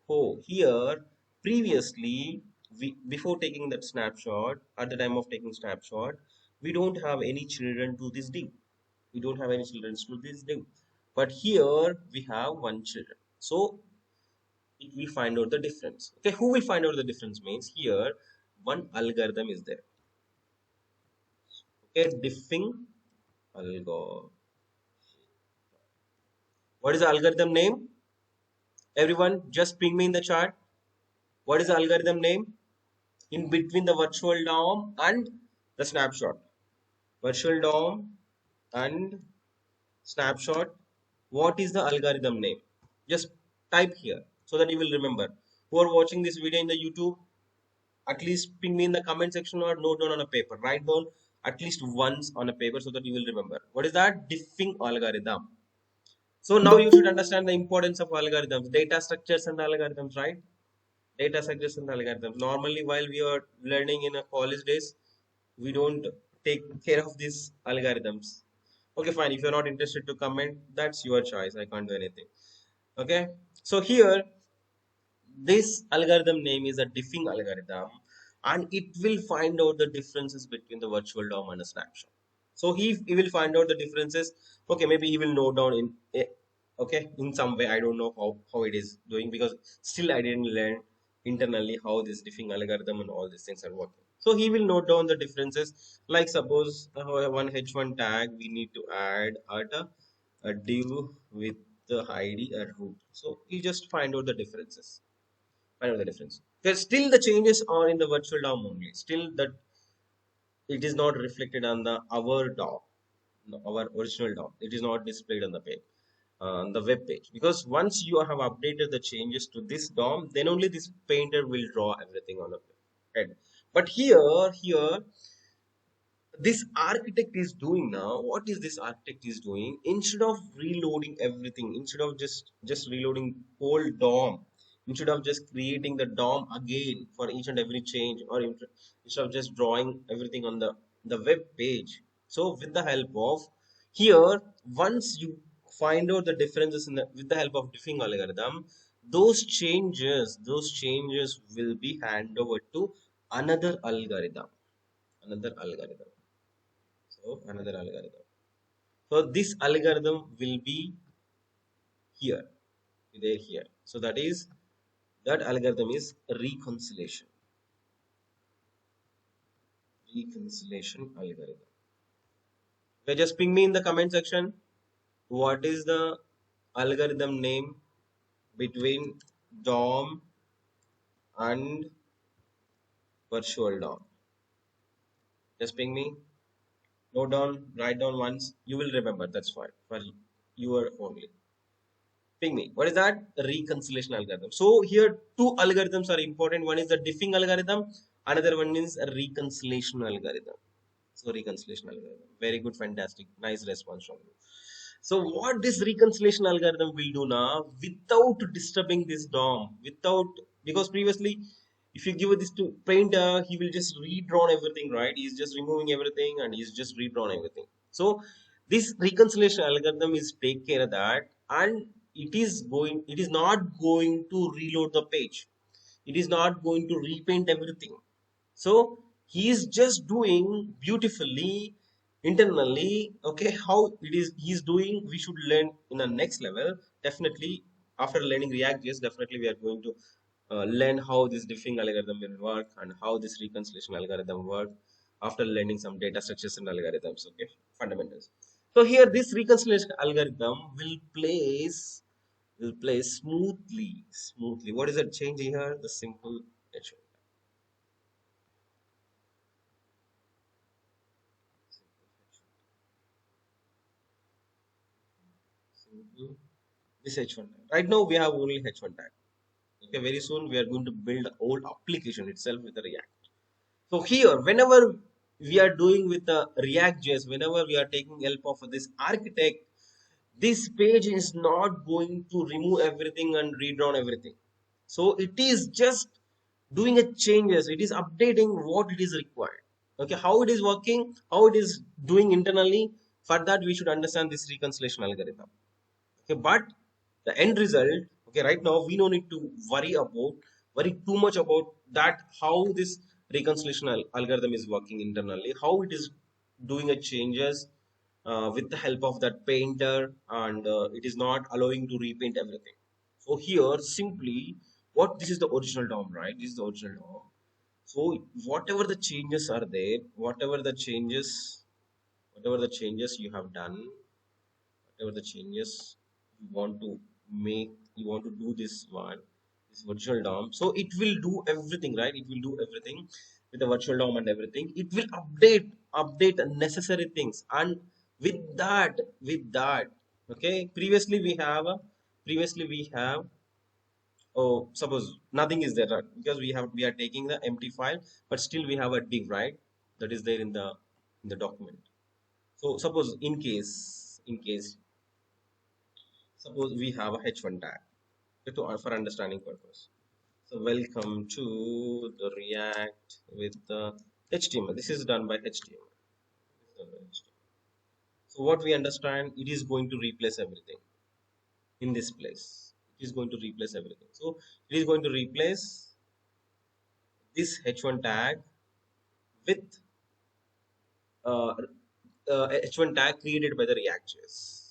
oh, here previously we before taking that snapshot, at the time of taking snapshot, we don't have any children to this div. We don't have any children to this div. But here we have one children. So it will find out the difference. Okay, who will find out the difference means here one algorithm is there. Okay, diffing algorithm. What is the algorithm name? Everyone, just ping me in the chat. What is the algorithm name? In between the virtual DOM and the snapshot. Virtual DOM and snapshot. What is the algorithm name? Just type here so that you will remember. Who are watching this video in the YouTube, at least ping me in the comment section or note down on a paper. Write down at least once on a paper so that you will remember. What is that? Diffing algorithm. So now you should understand the importance of algorithms, data structures and algorithms, right? Data structures and algorithms. Normally, while we are learning in a college days, we don't take care of these algorithms. Okay, fine. If you're not interested to comment, that's your choice. I can't do anything. Okay. So here, this algorithm name is a diffing algorithm, and it will find out the differences between the virtual DOM and a snapshot. So he will find out the differences. Okay, maybe he will note down in okay, in some way. I don't know how it is doing, because still I didn't learn internally how this diffing algorithm and all these things are working. So he will note down the differences. Like suppose one h1 tag we need to add at a div with the ID a root. So he just find out the differences. I know the difference. Because still the changes are in the virtual DOM only. Still that it is not reflected on the our DOM, our original DOM. It is not displayed on the page, on the web page. Because once you have updated the changes to this DOM, then only this painter will draw everything on the head. But here this architect is doing now, what is this architect is doing? Instead of reloading everything, instead of just reloading whole DOM, instead of just creating the DOM again for each and every change, or instead of just drawing everything on the web page, so with the help of here, once you find out the differences in the with the help of diffing algorithm, those changes will be handed over to another algorithm, another algorithm. So another algorithm. So this algorithm will be here, there here. So that algorithm is reconciliation. Reconciliation algorithm. Okay, just ping me in the comment section. What is the algorithm name between DOM and virtual DOM? Just ping me. Note down, write down once. You will remember. That's fine. For your only. Ping me. What is that? Reconciliation algorithm. So here two algorithms are important. One is the diffing algorithm. Another one is a reconciliation algorithm. So reconciliation algorithm. Very good, fantastic, nice response from you. So what this reconciliation algorithm will do now, without disturbing this DOM, without, because previously if you give this to painter, he will just redrawn everything, right? He's just removing everything and he's just redrawn everything. So this reconciliation algorithm is take care of that, and it is not going to reload the page. It is not going to repaint everything. So he is just doing beautifully internally. Okay, how it is he's doing, we should learn in the next level. Definitely after learning React.js, definitely we are going to learn how this diffing algorithm will work and how this reconciliation algorithm work after learning some data structures and algorithms. Okay, fundamentals. So here this reconciliation algorithm will play smoothly. What is that change here? The simple H1. Simple. This H1 tag. Right now we have only H1 tag. Okay, very soon we are going to build a whole application itself with the React. So here, whenever we are doing with the React.js, whenever we are taking help of this architect, this page is not going to remove everything and read down everything. So it is just doing a changes. It is updating what it is required. Okay, how it is working, how it is doing internally. For that, we should understand this reconciliation algorithm. Okay, but the end result, okay, right now we don't need to worry too much about that, how this reconciliation algorithm is working internally, how it is doing a changes with the help of that painter, and it is not allowing to repaint everything. So here simply, what this is the original DOM, right? This is the original DOM. So whatever the changes are there, whatever the changes you have done, whatever the changes you want to make, you want to do this one, this virtual DOM. So it will do everything, right? It will do everything with the virtual DOM and everything. It will update the necessary things. And with that, okay, previously we have, oh, suppose nothing is there, right? Because we are taking the empty file, but still we have a div, right? That is there in the document. So suppose suppose we have a h1 tag, okay, for understanding purpose. So welcome to the React with the HTML. This is done by HTML. This is done by HTML. So what we understand, it is going to replace everything in this place. It is going to replace everything. So it is going to replace this h1 tag with uh, h1 tag created by the React.js.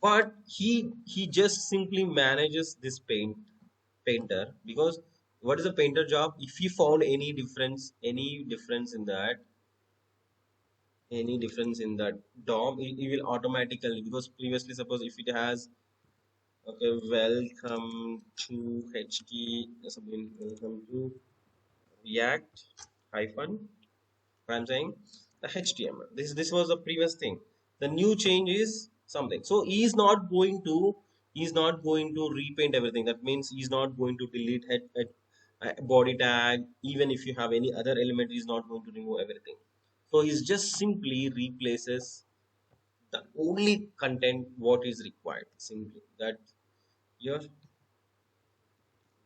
But he just simply manages this painter, because what is a painter job? If he found any difference in that, DOM, he will automatically, because previously, suppose if it has, okay, welcome to welcome to React hyphen, I'm saying the HTML. This was the previous thing. The new change is something. So he's not going to repaint everything. That means he's not going to delete body tag. Even if you have any other element, he's not going to remove everything. So he's just simply replaces the only content what is required. Simply that you're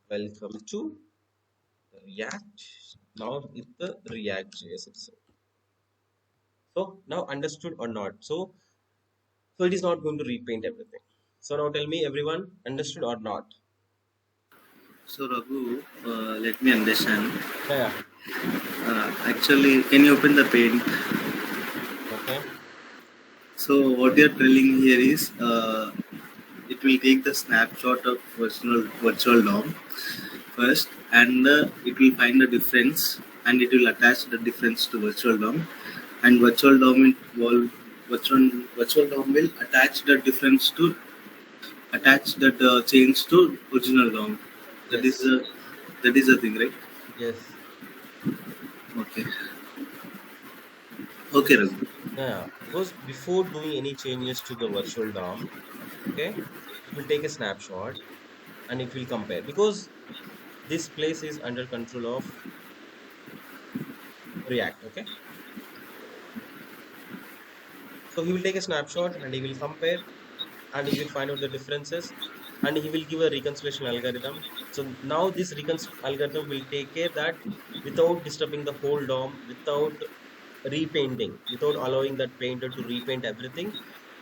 welcome to React. Now it's the React JS itself. So now understood or not? So it is not going to repaint everything. So now tell me, everyone, understood or not? So Raghu, let me understand. Yeah. Actually, can you open the paint? Okay. So what you're telling here is, it will take the snapshot of virtual DOM first, and it will find the difference, and it will attach the difference to virtual DOM, and virtual DOM will attach the difference to attach that change to original DOM. That is Yes. the thing, right? Yes. Okay. Okay, Raghu. Yeah. Because before doing any changes to the virtual DOM, okay, it will take a snapshot and it will compare, because this place is under control of React. Okay. So he will take a snapshot and he will compare, and he will find out the differences, and he will give a reconciliation algorithm. So now this reconciliation algorithm will take care that without disturbing the whole DOM, without repainting, without allowing that painter to repaint everything.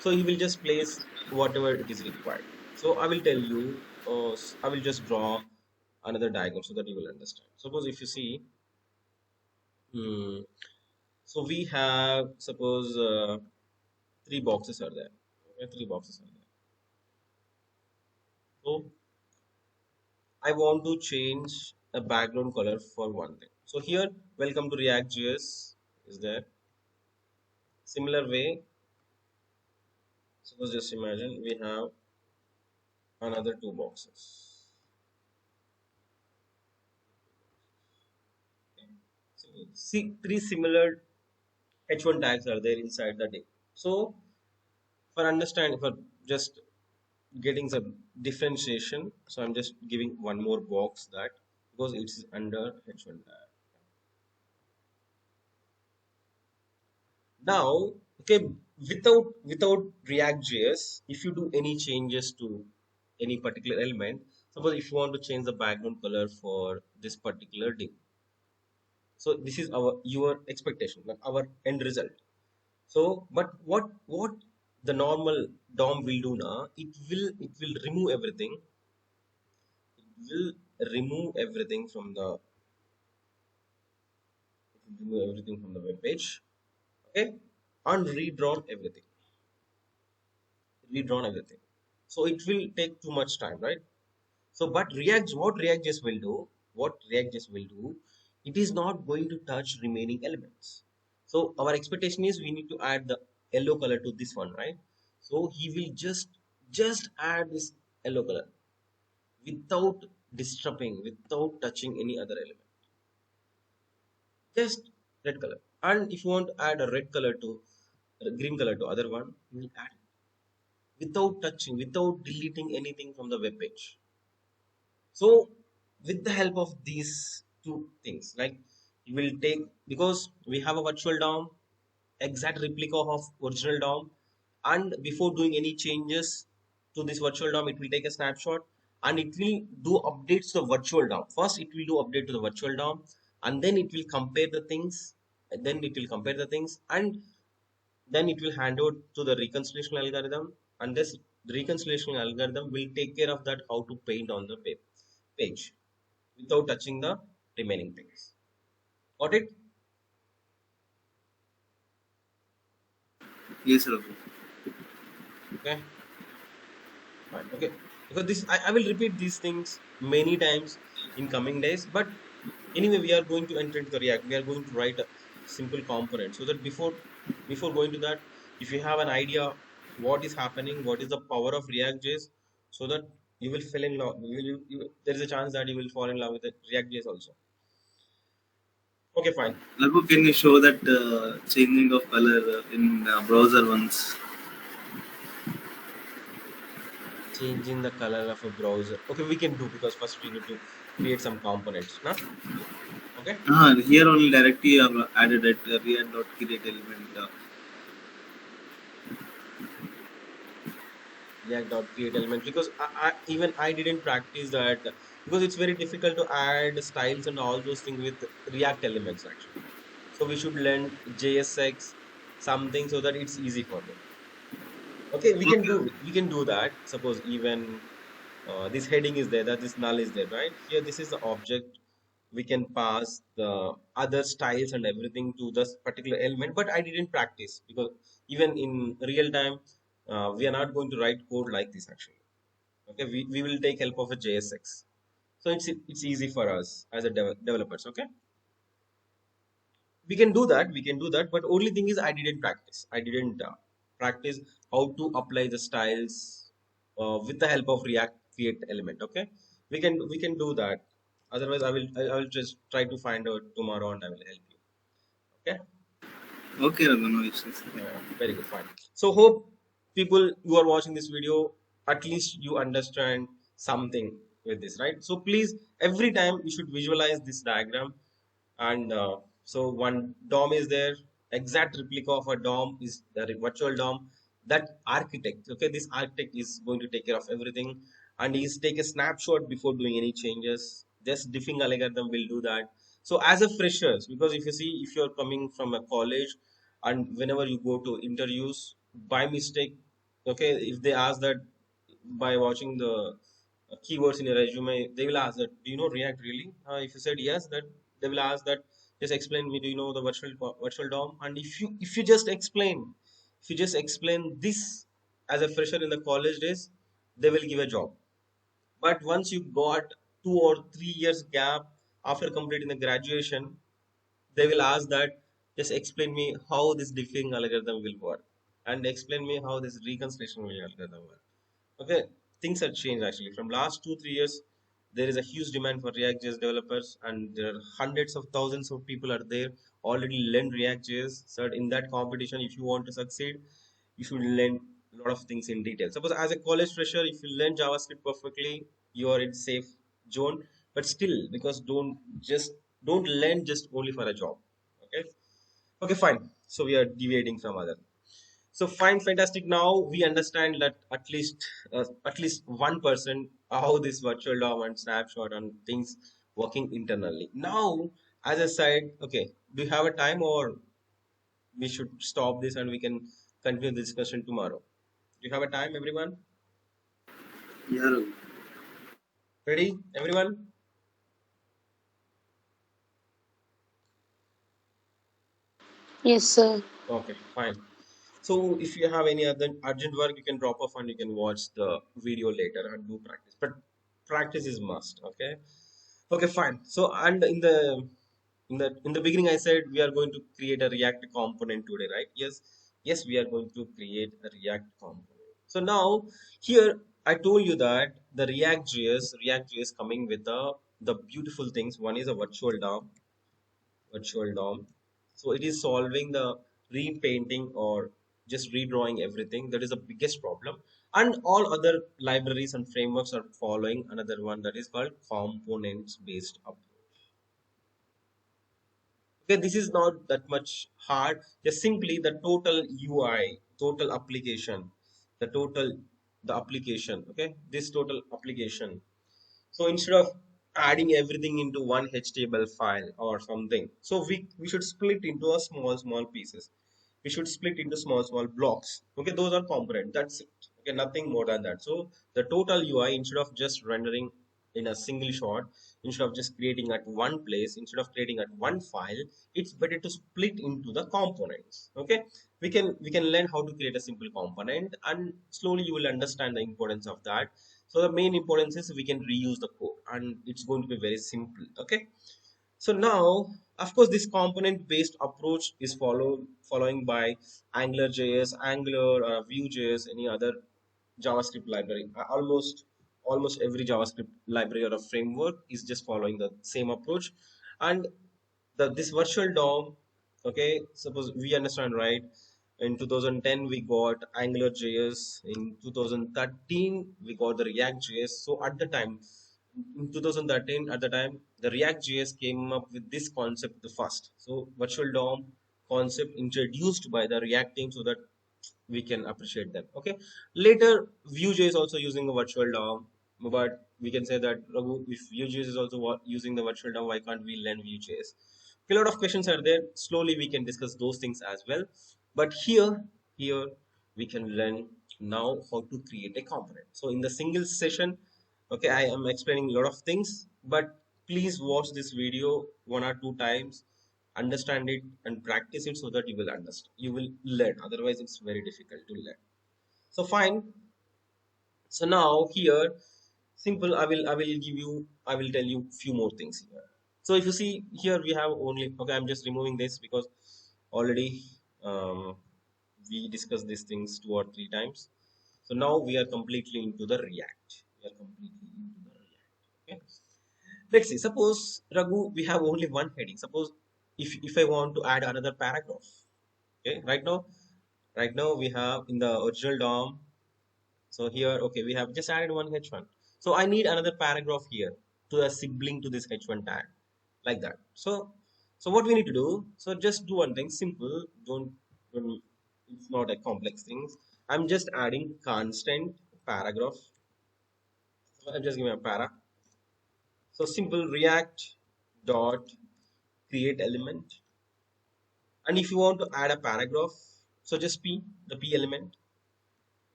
So he will just place whatever it is required. So I will tell you, I will just draw another diagram so that you will understand. Suppose if you see, hmm, so we have, suppose three boxes are there. Okay, three boxes are there. So I want to change a background color for one thing. So here, welcome to React.js is there. Similar way, suppose just imagine we have another two boxes. So see, three similar H1 tags are there inside the div. So for understand, for just getting some differentiation. So I'm just giving one more box that because it's under H1 tag. Now, okay, without React.js, if you do any changes to any particular element, suppose if you want to change the background color for this particular div, so this is our your expectation, like our end result. So, but what the normal DOM will do now, it will remove everything. It will remove everything from the remove everything from the web page, okay, and redrawn everything, redrawn everything. So it will take too much time, right? So, but what React.js will do, it is not going to touch remaining elements. So our expectation is we need to add the yellow color to this one, right? So he will just add this yellow color without disturbing, without touching any other element. Just red color. And if you want to add a red color to green color to other one, you will add it without touching, without deleting anything from the web page. So with the help of these two things, like you will take, because we have a virtual DOM, exact replica of original DOM, and before doing any changes to this virtual DOM, it will take a snapshot and it will do updates to the virtual DOM. First, it will do update to the virtual DOM, and then it will compare the things, and then it will hand over to the reconciliation algorithm, and this reconciliation algorithm will take care of that how to paint on the page without touching the remaining things. Got it? Yes, Raghu. Okay, fine. Okay, because this I will repeat these things many times in coming days, but anyway we are going to enter into the React. We are going to write a simple component so that before going to that, if you have an idea what is happening, what is the power of React.js, so that you will fall in love, there is a chance that you will fall in love with the React.js also. Okay, fine. Raghu, can you show that changing of color in browser once? Changing the color of a browser. Okay, we can do, because first we need to create some components, nah? Okay, Here only directly added at react.create element. React.create element, because even I didn't practice that, because it's very difficult to add styles and all those things with React elements actually. So we should learn JSX something so that it's easy for me. Okay, we can do that. Suppose even this heading is there, that this null is there, right? Here this is the object. We can pass the other styles and everything to this particular element, but I didn't practice, because even in real time we are not going to write code like this actually. Okay, we will take help of a JSX, so it's easy for us as a developers. Okay, we can do that, but only thing is I didn't practice how to apply the styles with the help of React create element. Okay, we can do that. Otherwise I will just try to find out tomorrow and I will help you. Okay. Okay, Raghu, no issues. Very good, fine. So hope people who are watching this video, at least you understand something with this, right? So please, every time you should visualize this diagram. And so one DOM is there, exact replica of a DOM is the virtual DOM. That architect, okay, this architect is going to take care of everything, and he's take a snapshot before doing any changes. Just diffing algorithm will do that. So as a freshers, because if you see, if you're coming from a college and whenever you go to interviews by mistake, okay, if they ask that by watching the keywords in your resume, they will ask that, do you know React really? If you said yes, that they will ask that, just explain me, do you know the virtual DOM? And if you just explain this as a fresher in the college days, they will give a job. But once you got 2 or 3 years gap after completing the graduation, they will ask that, just explain me how this diffing algorithm will work, and explain me how this reconciliation will algorithm work. Okay, things have changed actually from last 2 3 years. There is a huge demand for React.js developers, and there are hundreds of thousands of people are there already learn React.js. So in that competition, if you want to succeed, you should learn lot of things in detail. Suppose as a college fresher, if you learn JavaScript perfectly, you are in safe zone. But still, because don't learn just only for a job. Okay. Okay, fine. So we are deviating from other. So fine, fantastic. Now we understand that at least 1% how this virtual DOM and snapshot and things working internally. Now, as I said, okay, do you have a time or we should stop this and we can continue the discussion tomorrow? Do you have a time, everyone? Yeah, Raghu. Ready, everyone? Yes, sir. Okay, fine. So if you have any other urgent work, you can drop off and you can watch the video later and do practice. But practice is must. Okay. Okay, fine. So and in the beginning, I said we are going to create a React component today, right? Yes, yes, we are going to create a React component. So now here I told you that the React.js coming with the beautiful things. One is a virtual DOM. So it is solving the repainting or just redrawing everything. That is the biggest problem. And all other libraries and frameworks are following another one that is called components based approach. Okay, this is not that much hard. Just simply the total UI, total application, the total the application. Okay, this total application. So instead of adding everything into one HTML file or something, so we should split into a small pieces. We should split into small blocks. Okay, those are component. That's it. Okay, nothing more than that. So the total UI, instead of just rendering in a single shot, instead of just creating at one place, instead of creating at one file, it's better to split into the components. Okay, we can learn how to create a simple component, and slowly you will understand the importance of that. So the main importance is we can reuse the code and it's going to be very simple. Okay. So now, of course, this component-based approach is following by AngularJS, Angular, Vue.js, any other JavaScript library. Almost every JavaScript library or a framework is just following the same approach. And this virtual DOM, okay, suppose we understand, right? In 2010 we got AngularJS. In 2013 we got the React.js. So at the time, in 2013, at the time, the React.js came up with this concept the first. So virtual DOM concept introduced by the React team so that we can appreciate them. Okay. Later, Vue.js also using a virtual DOM, but we can say that Raghu, if Vue.js is also using the virtual DOM, why can't we learn Vue.js? A lot of questions are there. Slowly we can discuss those things as well. But here we can learn now how to create a component. So in the single session, okay, I am explaining a lot of things, but please watch this video 1 or 2 times, understand it and practice it so that you will understand, you will learn. Otherwise it's very difficult to learn. So fine. So now here, simple, I will tell you few more things here. So if you see here, we have only, okay, I'm just removing this because already we discussed these things 2 or 3 times. So now we are completely into the React. We are completely into the React. Okay. Let's see. Suppose Raghu, we have only one heading. Suppose if I want to add another paragraph. Okay. Right now we have in the original DOM. So here, okay, we have just added one H1. So I need another paragraph here to a sibling to this H1 tag, like that. So what we need to do? So just do one thing, simple. Don't it's not a complex thing. I'm just adding constant paragraph. I'm just giving a para. So simple React dot create element. And if you want to add a paragraph, so just the P element.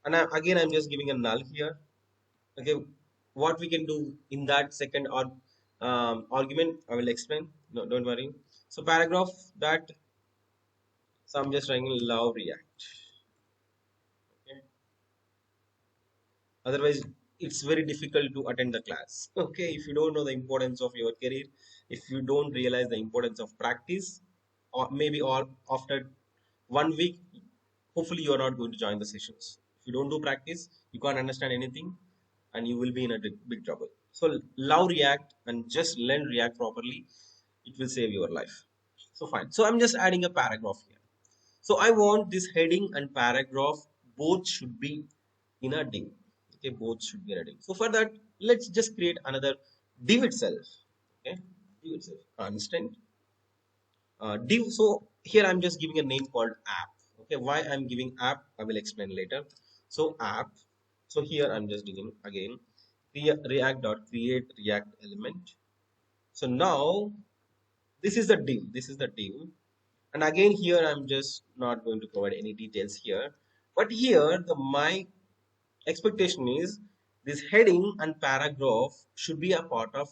And again, I'm just giving a null here. Okay, what we can do in that second or argument, I will explain. No, don't worry. So paragraph that, so I'm just writing love React. Okay. Otherwise, it's very difficult to attend the class. Okay, if you don't know the importance of your career, if you don't realize the importance of practice, or maybe or after 1 week, hopefully you are not going to join the sessions. If you don't do practice, you can't understand anything and you will be in a big trouble. So love React and just learn React properly. It will save your life. So fine. So I'm just adding a paragraph here. So I want this heading and paragraph both should be in a div. Okay, both should be in a div. So for that, let's just create another div itself. Okay, div itself, constant div. So here I'm just giving a name called app. Okay, why I'm giving app, I will explain later. So app. So here I'm just giving again react dot create react element. So now this is the div. This is the div. And again here I'm just not going to provide any details here. But here the my expectation is this heading and paragraph should be a part of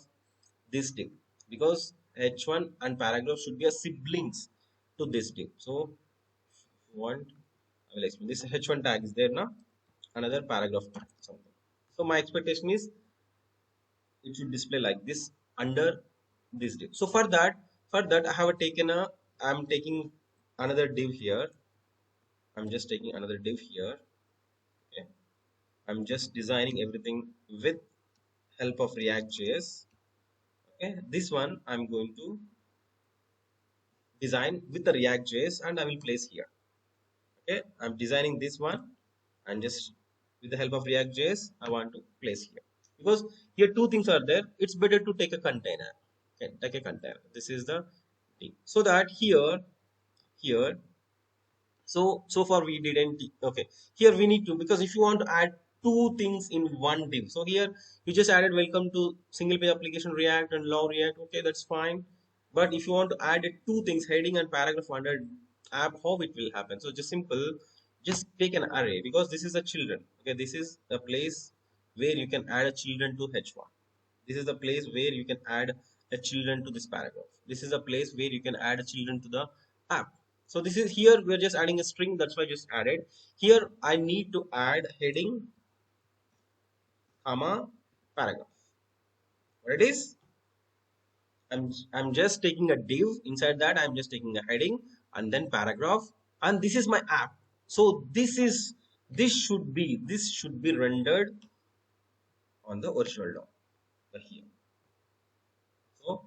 this div, because h1 and paragraph should be a siblings to this div. So if you want, I will explain. This h1 tag is there now, another paragraph tag something. So my expectation is it should display like this under this div. So for that I have taken a, I'm taking another div here. I'm just taking another div here. Okay, I'm just designing everything with help of React.js. Okay, this one I'm going to design with the React.js and I will place here. Okay, I'm designing this one and just with the help of React.js I want to place here, because here two things are there. It's better to take a container. Okay, take a container. This is the thing. So that here so far we didn't. Okay, here we need to, because if you want to add two things in one div, so here you just added welcome to single page application React and log React. Okay, that's fine. But if you want to add two things, heading and paragraph under app, how it will happen? So just simple, just take an array, because this is a children. Okay, this is a place where you can add a children to h1. This is the place where you can add a children to this paragraph. This is a place where you can add a children to the app. So this is, here we're just adding a string, that's why I just added. Here I need to add heading comma paragraph. What it is, I'm just taking a div. Inside that I'm just taking a heading and then paragraph, and this is my app. So this should be rendered on the virtual DOM here. So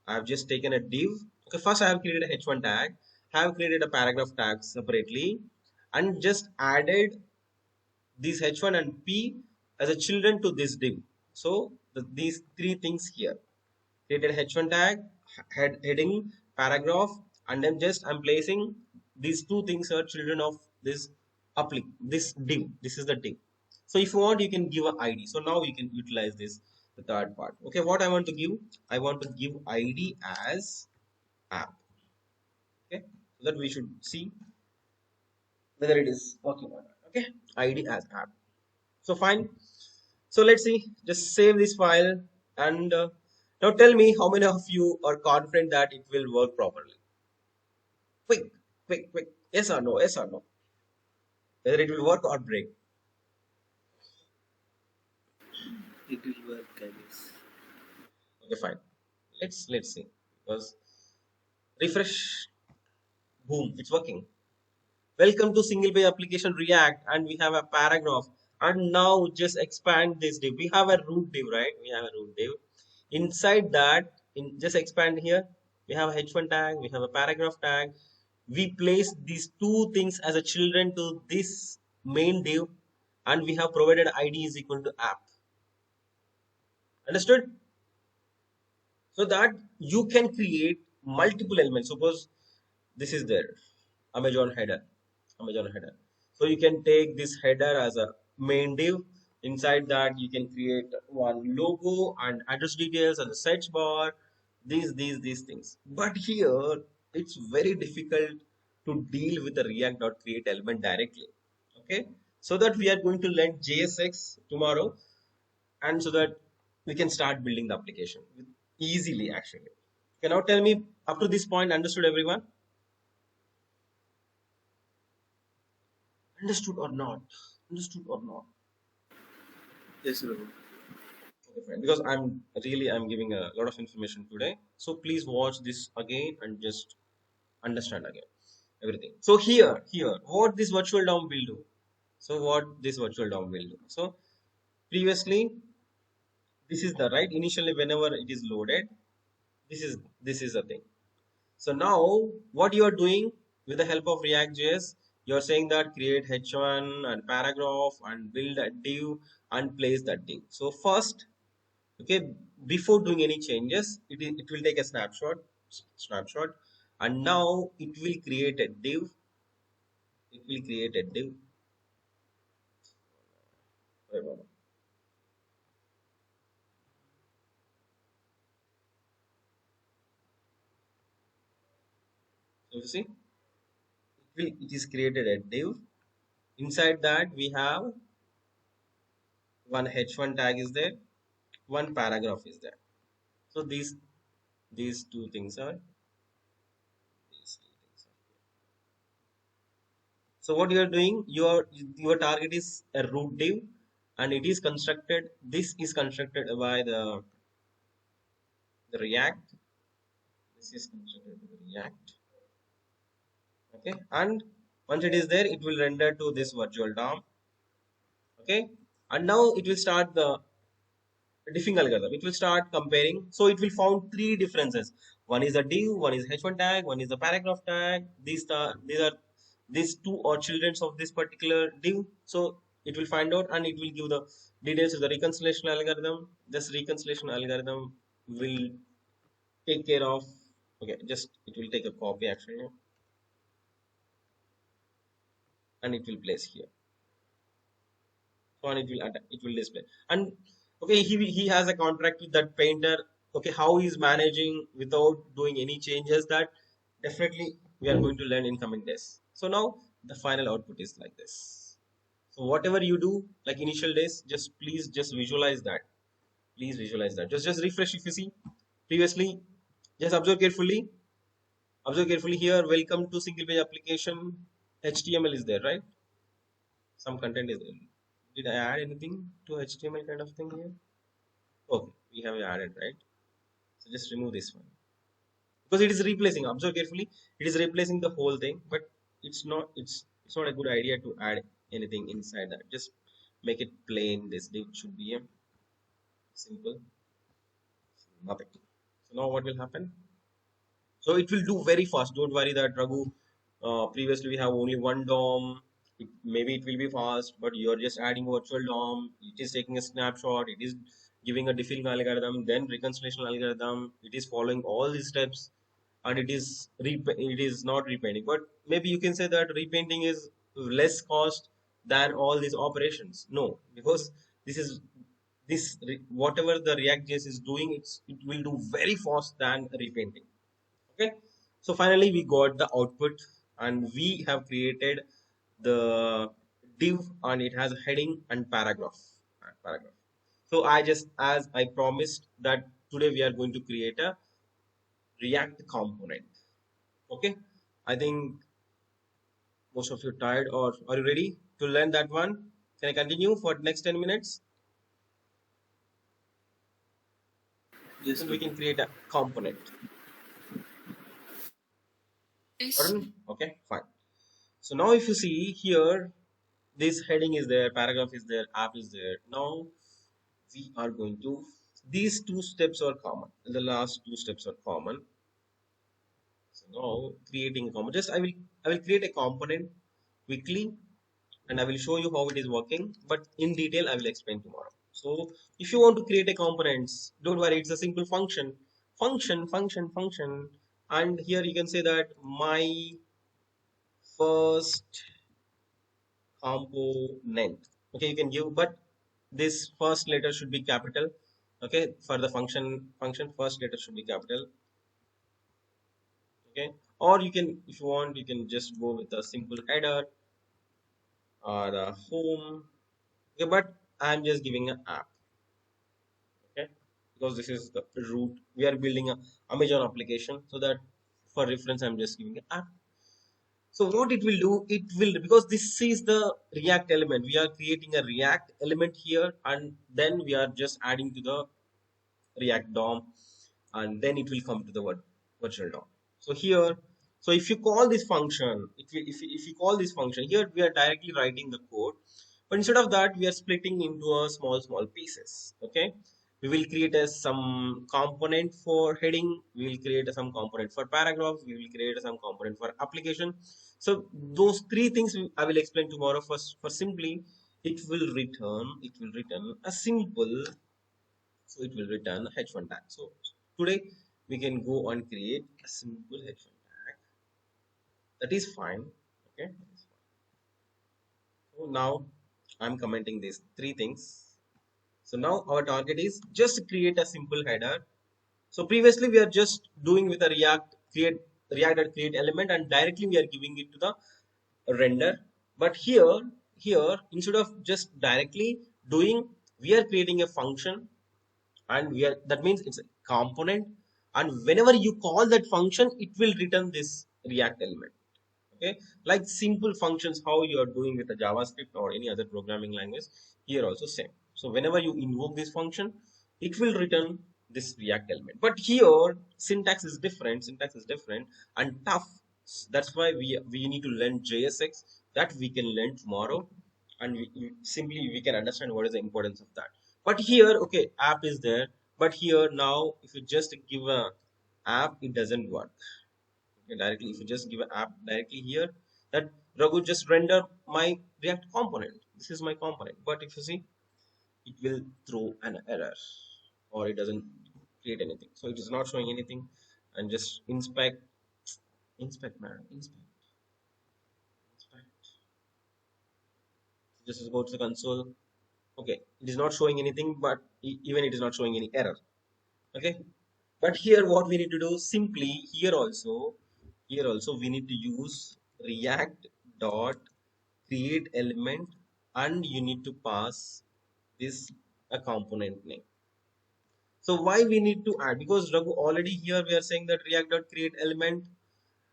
I have just taken a div. Okay, first I have created a h1 tag, have created a paragraph tag separately, and just added these h1 and p as a children to this div. So these three things here, created h1 tag, heading, paragraph, and then just I'm placing these two things are children of this this div. This is the div. So if you want, you can give an id. So now you can utilize this, the third part. Okay, what I want to give, I want to give id as app. Okay, so that we should see whether it is working or not. Okay, id as app. So fine. So let's see, just save this file and now tell me how many of you are confident that it will work properly. Quick, quick, quick. Yes or no? Yes or no? Whether it will work or break. It will work, I guess. Okay, fine. Let's see. Because refresh, boom, it's working. Welcome to single page application React, and we have a paragraph. And now just expand this div. We have a root div, right? We have a root div. Inside that, just expand here. We have a h1 tag, we have a paragraph tag. We place these two things as a children to this main div, and we have provided id is equal to app. Understood? So that you can create multiple elements. Suppose this is there, Amazon header. So you can take this header as a main div. Inside that you can create one logo and address details and the search bar, these things. But here it's very difficult to deal with the react.create element directly. Okay, so that we are going to learn JSX tomorrow, and so that we can start building the application easily actually. Okay, now tell me, up to this point, understood everyone? Understood or not? Understood or not? Yes, sir. Okay, fine. Because I'm giving a lot of information today, so please watch this again and just understand again everything. So here what this virtual DOM will do. So previously this is the right, initially whenever it is loaded, this is the thing. So now what you are doing with the help of React.js, You're saying that create h1 and paragraph and build a div and place that div. So first, okay, before doing any changes, it will take a snapshot, and now it will create a div. It will create a div. Wait a moment. So you see, it is created a div. Inside that we have one h1 tag is there, one paragraph is there. So these two things are these two things are here. So what you are doing, your target is a root div, and it is constructed. This is constructed by the React. This is constructed by the React. Okay, and once it is there, it will render to this virtual DOM. Okay, and now it will start the diffing algorithm. It will start comparing. So it will found three differences. One is a div, one is h1 tag, one is a paragraph tag. These two are children of this particular div. So it will find out and it will give the details of the reconciliation algorithm. This reconciliation algorithm will take care of. Okay, just it will take a copy actually, and it will place here. So and it will display. And okay, he has a contract with that painter. Okay, how he's managing without doing any changes, that definitely we are going to learn in coming days. So now the final output is like this. So whatever you do, like initial days, please just visualize that. Please visualize that. Just refresh if you see previously. Just observe carefully. Observe carefully here. Welcome to single page application. HTML is there, right? Some content is there. Did I add anything to HTML kind of thing here? Okay, we have added, right? So just remove this one because it is replacing. Observe carefully. It is replacing the whole thing, but it's not a good idea to add anything inside that. Just make it plain. This div should be a simple nothing. So now what will happen? So it will do very fast. Don't worry that Raghu. Previously we have only one DOM. Maybe it will be fast, but you're just adding virtual DOM. It is taking a snapshot. It is giving a diffing algorithm, then reconciliation algorithm. It is following all these steps, and it is not repainting. But maybe you can say that repainting is less cost than all these operations. No, because this is whatever the React.js is doing, it will do very fast than repainting. Okay, so finally we got the output, and we have created the div, and it has a heading and paragraph. So I just, as I promised, that today we are going to create a React component. Okay, I think most of you are tired, or are you ready to learn that one? Can I continue for next 10 minutes? Yes, Then we can create a component. Yes. Pardon? Okay, fine. So now if you see here, this heading is there, paragraph is there, app is there. Now we are going to, these two steps are common. The last two steps are common. So now creating a component, I will create a component quickly, and I will show you how it is working, but in detail I will explain tomorrow. So if you want to create a components, don't worry, it's a simple function, and here you can say that my first component. Okay, you can give, but this first letter should be capital. Okay, for the function first letter should be capital. Okay, or you can, if you want, you can just go with a simple header or a home. Okay, but I'm just giving an app. Okay, because this is the root. We are building a Amazon application, so that for reference I'm just giving an app. So what it will do, it will, because this is the React element, we are creating a React element here, and then we are just adding to the React DOM, and then it will come to the virtual DOM. So here, so if you call this function, if you call this function here, we are directly writing the code, but instead of that, we are splitting into a small pieces. Okay, We will create some component for heading, we will create some component for paragraph, we will create some component for application. So those three things I will explain tomorrow. First, for simply, it will return a simple, so it will return h1 tag. So today we can go and create a simple h1 tag. That is fine. Okay, so now I'm commenting these three things. So now our target is just create a simple header. So previously we are just doing with a React.create element, and directly we are giving it to the render. But here instead of just directly doing, we are creating a function, and that means it's a component, and whenever you call that function, it will return this React element. Okay, like simple functions how you are doing with a JavaScript or any other programming language, here also same. So whenever you invoke this function, it will return this React element. But here syntax is different and tough. That's why we need to learn JSX, that we can learn tomorrow, and simply we can understand what is the importance of that. But here, okay, app is there, but here now if you just give a app, it doesn't work. Okay, directly if you just give an app directly here, that Raghu just render my React component, this is my component, but if you see, it will throw an error, or it doesn't create anything. So it is not showing anything. And just inspect man, inspect, just go to the console. Okay, it is not showing anything, but even it is not showing any error. Okay, but here what we need to do, simply here also we need to use React dot create element, and you need to pass this a component name. So why we need to add? Because Raghu, already here we are saying that React dot create element,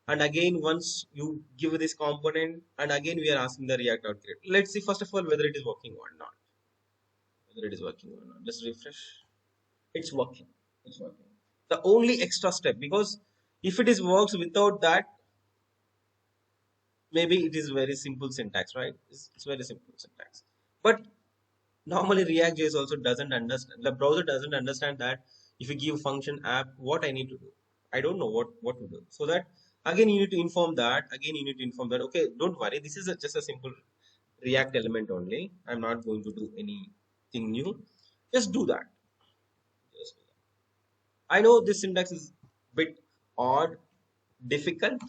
and again once you give this component, and again we are asking the React dot create. Let's see first of all whether it is working or not. Just refresh. It's working. It's working. The only extra step, because if it is works without that, maybe it is very simple syntax, right? It's very simple syntax. But normally React.js also doesn't understand. The browser doesn't understand that if you give function app, what I need to do. I don't know what to do. So that again you need to inform that. Again you need to inform that. Okay, don't worry. This is just a simple React element only. I'm not going to do anything new. Just do that. Just do that. I know this syntax is bit odd, difficult.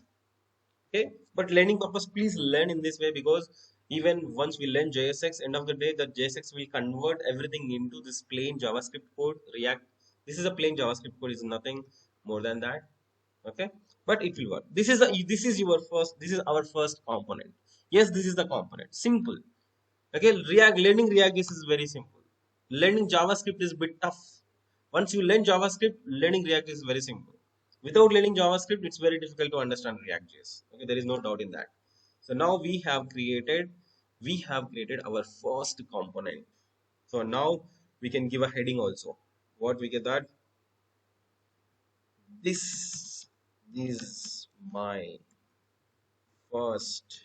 Okay, but learning purpose, please learn in this way, because even once we learn JSX, end of the day the JSX will convert everything into this plain JavaScript code. React, this is a plain JavaScript code, is nothing more than that. Okay, but it will work. This is our first component. Yes, this is the component, simple. Okay, learning React is very simple. Learning JavaScript is a bit tough. Once you learn JavaScript, learning React is very simple. Without learning JavaScript, it's very difficult to understand React.js. Okay, there is no doubt in that. So now we have created our first component. So now we can give a heading also. What we get that? This is my first.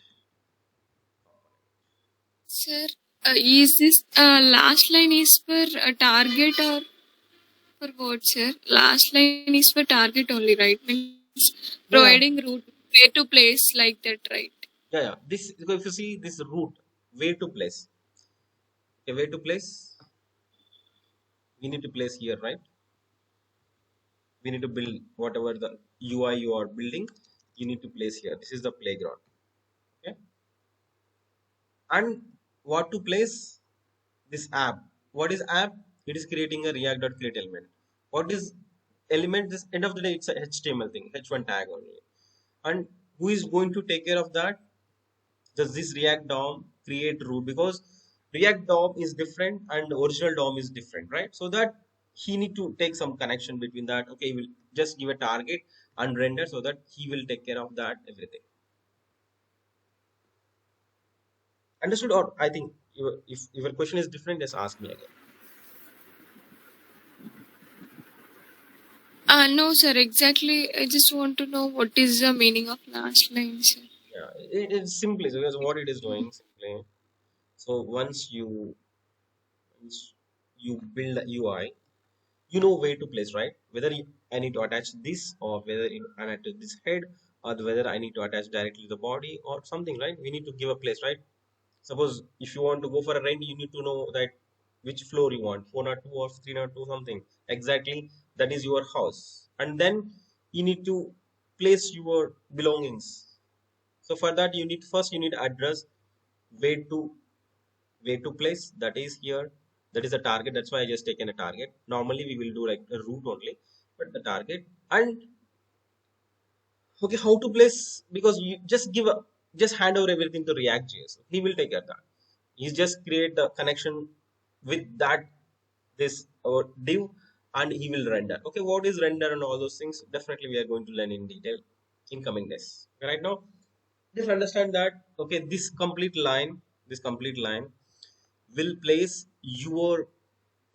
Sir, is this last line is for target or for what, sir? Last line is for target only, right? Means Yeah, providing route where to place like that, right? yeah. This, if you see this route, where to place. Okay, where to place? We need to place here, right? We need to build whatever the UI you are building, you need to place here. This is the playground. Okay, and what to place? This app. What is app? It is creating a React.create element. What is element? This end of the day, it's a HTML thing, h1 tag only. And who is going to take care of that? Does this React DOM create root? Because React DOM is different and original DOM is different, right? So that he need to take some connection between that. Okay, we'll just give a target and render, so that he will take care of that everything. Understood? Or I think if your question is different, just ask me again. No, sir. Exactly. I just want to know what is the meaning of last line, sir. Yeah, it is simply, so that's what it is doing simply. So once you build a UI, you know where to place, right? Whether I need to attach this, or whether I attach this head, or whether I need to attach directly to the body or something, right? We need to give a place, right? Suppose if you want to go for a rent, you need to know that which floor you want, 402 or 302, something exactly. That is your house, and then you need to place your belongings. So for that, you need first you need address, where to place, that is here. That is a target. That's why I just taken a target. Normally we will do like a route only, but the target. And okay, how to place, because you just just hand over everything to React.js. He will take care of that. He just create the connection with that, this our div, and he will render. Okay, what is render and all those things, definitely we are going to learn in detail in coming days. Right now, just understand that, okay, this complete line will place your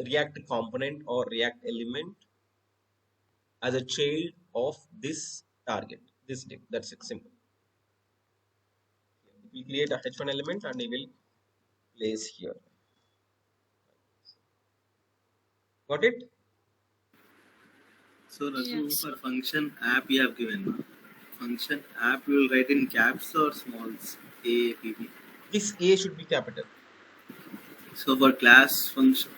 React component or React element as a child of this target, this div. That's it, simple. We create a h1 element and we will place here. Got it? So Rasu, Yes. for function app you have given. Na? Function app you will write in caps or smalls? A, P, P. This A should be capital. So for class function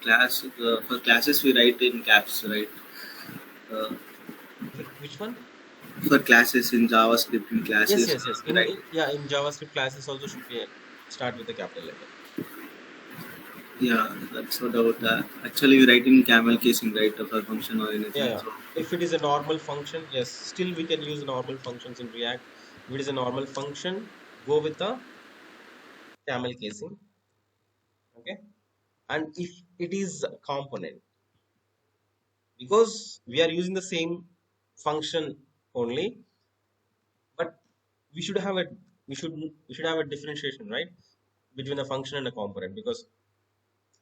for classes we write in caps, right? Uh, Which one? for classes in JavaScript in Yes, classes, yes, yes. right? Yeah, in JavaScript classes also should be start with a capital letter. Yeah, that's no doubt. Actually, we write in camel casing, right, for function or anything. Yeah, yeah. So, If it is a normal function, yes, still we can use normal functions in React. If it is a normal function, go with the camel casing. Okay. And if it is a component, because we are using the same function only, but we should have a we should have a differentiation, right, between a function and a component, because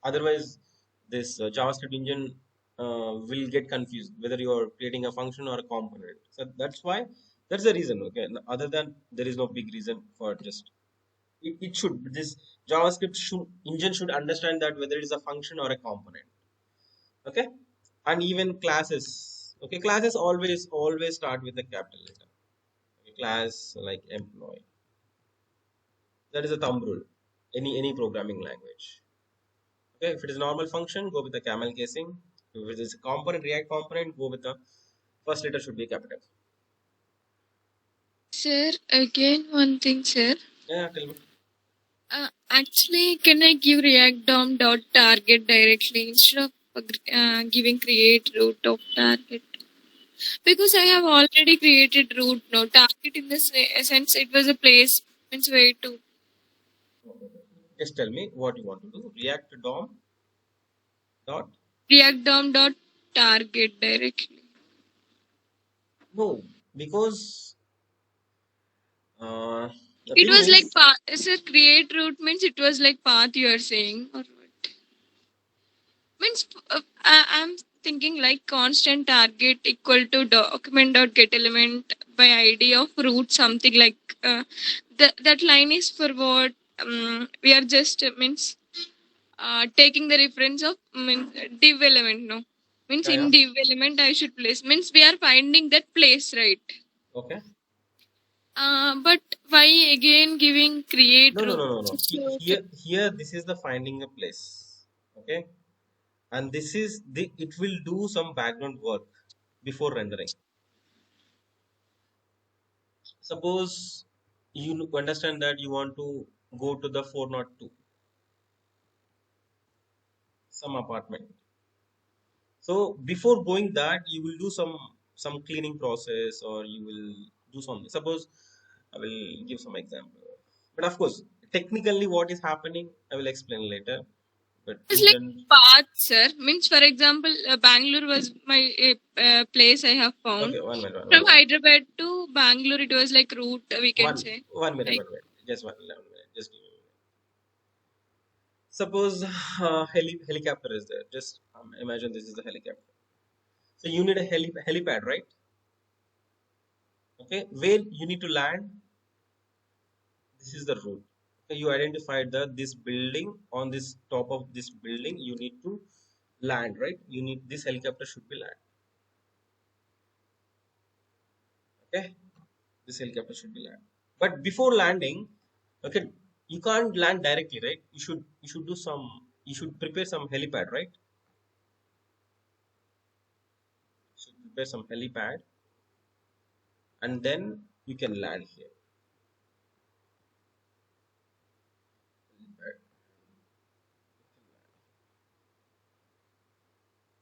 otherwise this JavaScript engine will get confused whether you are creating a function or a component. So that's the reason. Okay, other than there is no big reason for just it should this JavaScript should engine should understand that whether it is a function or a component. Okay. And even classes, okay, classes always start with a capital letter. Okay, class like employee, that is a thumb rule, any programming language. Okay, if it is a normal function, go with the camel casing. If it is a component, React component, go with the first letter should be capital. Sir, again one thing, sir. Yeah, tell me. Actually, can I give React DOM dot target directly instead of giving create root of target? Because I have already created root. No target in the sense it was a place, means way to Just tell me what you want to do. React DOM dot. React DOM dot target directly. No, because the It thing was like is, path. Sir, create root means it was like path you are saying, or what? Means I'm thinking like constant target equal to document dot get element by ID of root, something like that line is for what we are just means taking the reference of means div element, no, means yeah, in yeah. div element I should place, means we are finding that place, right? Okay. But why again giving create No, no, root? no, no, no. Okay. Here, this is the finding a place. Okay. And this is it will do some background work before rendering. Suppose you understand that you want to go to the 402, some apartment. So before going that, you will do some cleaning process, or you will do something. Suppose I will give some example. But of course, technically what is happening, I will explain later. But It's in like general, path, sir. Means, for example, Bangalore was my place I have found. okay, one minute, one From minute, Hyderabad to Bangalore, it was like route, we can say. one minute, Like, one minute, just one minute, just give me a minute. Suppose helicopter is there. Just imagine this is the helicopter. So you need a helipad, right? Okay, where you need to land. This is the route. Okay, you identified that this building, on this top of this building, you need to land, right? You need this helicopter should be land. Okay, this helicopter should be land. But before landing, okay, you can't land directly, right? You should do some, you should prepare some helipad, right? You should prepare some helipad, and then you can land here. Helipad.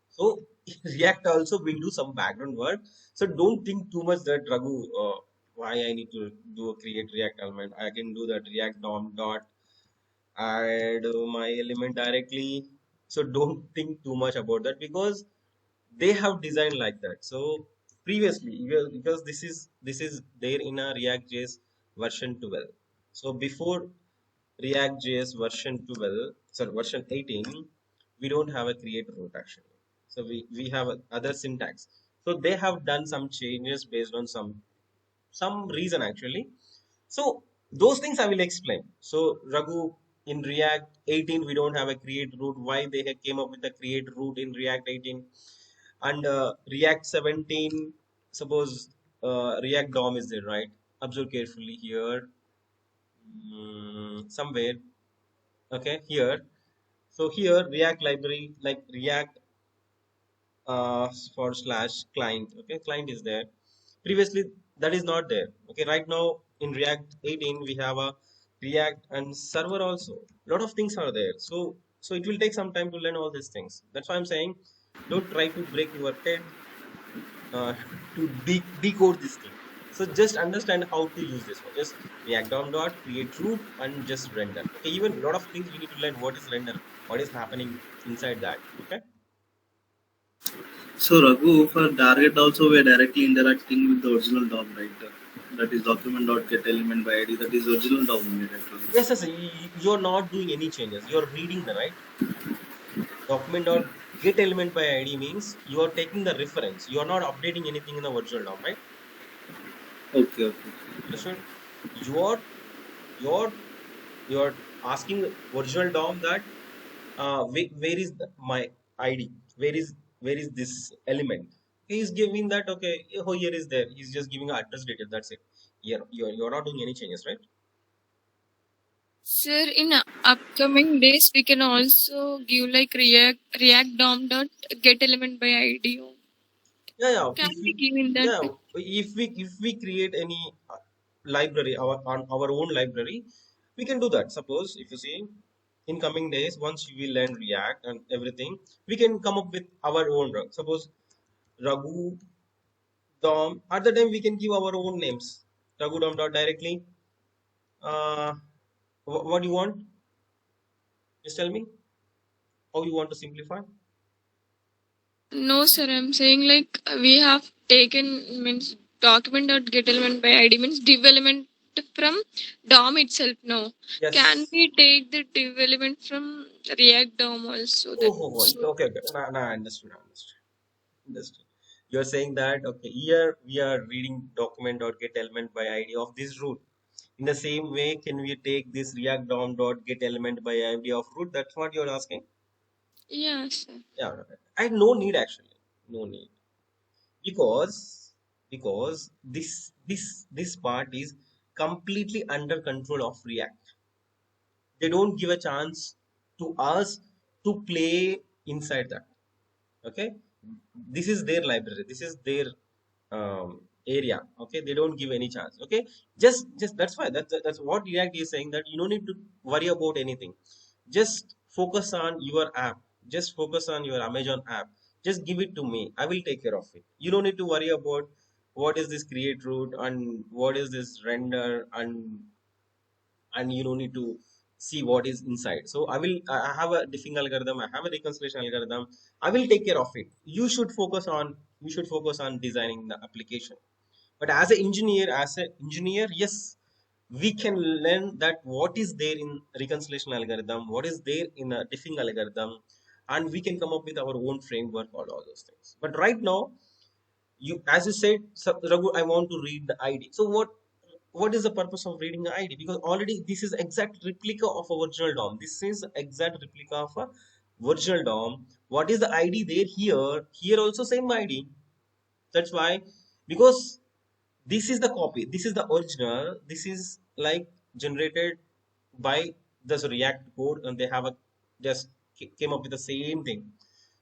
So React also will do some background work. So don't think too much that Raghu, why I need to do a create React element. I can do that React DOM dot add my element directly. So don't think too much about that because they have designed like that. So previously, because this is there in a React.js version 12. So before React.js version 12, sorry, version 18, we don't have a create route actually. So we have other syntax. So they have done some changes based on some reason actually. So those things I will explain. So Raghu, in React 18 we don't have a create route. Why they have came up with a create route in React 18, and React 17. Suppose React DOM is there, right? Observe carefully here, somewhere. Okay, here. So here React library like React forward slash client. Okay, client is there. Previously that is not there. Okay, right now in React 18 we have a React and server also. A lot of things are there. So it will take some time to learn all these things. That's why I'm saying don't try to break your head uh, to decode this thing. So just understand how to use this one. Just React DOM dot create root and just render. Okay, even a lot of things we need to learn what is render, what is happening inside that. Okay. So Raghu, for target also we are directly interacting with the original DOM, right? That is document.getElementById. That is original DOM only, right? Yes, yes, you're not doing any changes. You're reading the right document or get element by ID means you are taking the reference. You are not updating anything in the virtual DOM, right? Okay, okay. Understood? You're you're you're asking the virtual DOM that where is my ID? Where is this element? He is giving that, okay, oh, here is there. He's just giving an address detail. That's it. You're not doing any changes, right? Sir, in upcoming days, we can also give like React DOM dot get element by ID. Yeah, yeah. Can we give in that Yeah, way? if we create any library, on our own library, we can do that. Suppose if you see in coming days, once you will learn React and everything, we can come up with our own. Suppose Raghu Dom. At the time, we can give our own names. Raghu Dom dot directly. Uh, what do you want? Just tell me how you want to simplify. No, sir. I'm saying like we have taken means document dot get element by ID means div element from DOM itself. No, can Yes. we take the div element from React DOM also? Oh, That oh, oh. Okay, okay. Now I understood. I understood. Understood. You're saying that, okay, here we are reading document dot get element by ID of this root. In the same way, can we take this React DOM dot get element by ID of root? That's what you're asking. yeah, sir. Yeah, right. And no need actually. No need. Because this part is completely under control of React. They don't give a chance to us to play inside that. Okay, this is their library, this is their area. Okay, they don't give any chance. Okay, just that's why that's what React is saying, that you don't need to worry about anything. Just focus on your app, just focus on your Amazon app, just give it to me, I will take care of it. You don't need to worry about what is this create route and what is this render, and you don't need to see what is inside. So I have a diffing algorithm, I have a reconciliation algorithm, I will take care of it. You should focus on designing the application. But as an engineer, yes, we can learn that what is there in reconciliation algorithm, what is there in a diffing algorithm, and we can come up with our own framework or all those things. But right now, you, as you said, Raghu, I want to read the ID. So what is the purpose of reading the ID? Because already this is exact replica of our original DOM. This is exact replica of a virtual DOM, what is the ID there here? Here also same ID. That's why, because this is the copy, this is the original, this is like generated by this React code, and they have a just came up with the same thing.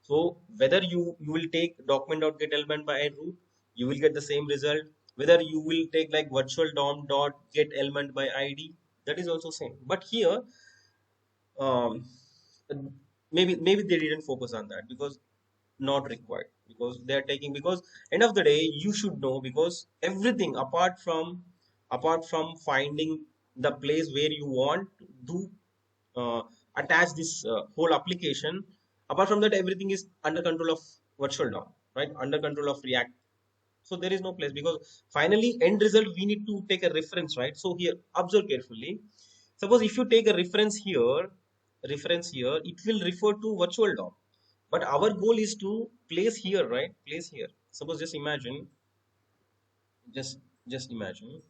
So whether you will take document.get element by root, you will get the same result. Whether you will take like virtual dom dot get element by ID, that is also same. But here, um, maybe they didn't focus on that because not required, because they are taking, because end of the day you should know, because everything apart from finding the place where you want to do uh, attach this whole application, apart from that everything is under control of virtual DOM, right, under control of React. So there is no place, because finally end result we need to take a reference, right? So here observe carefully. Suppose if you take a reference here, it will refer to virtual DOM, but our goal is to place here, right? Place here. Suppose just just imagine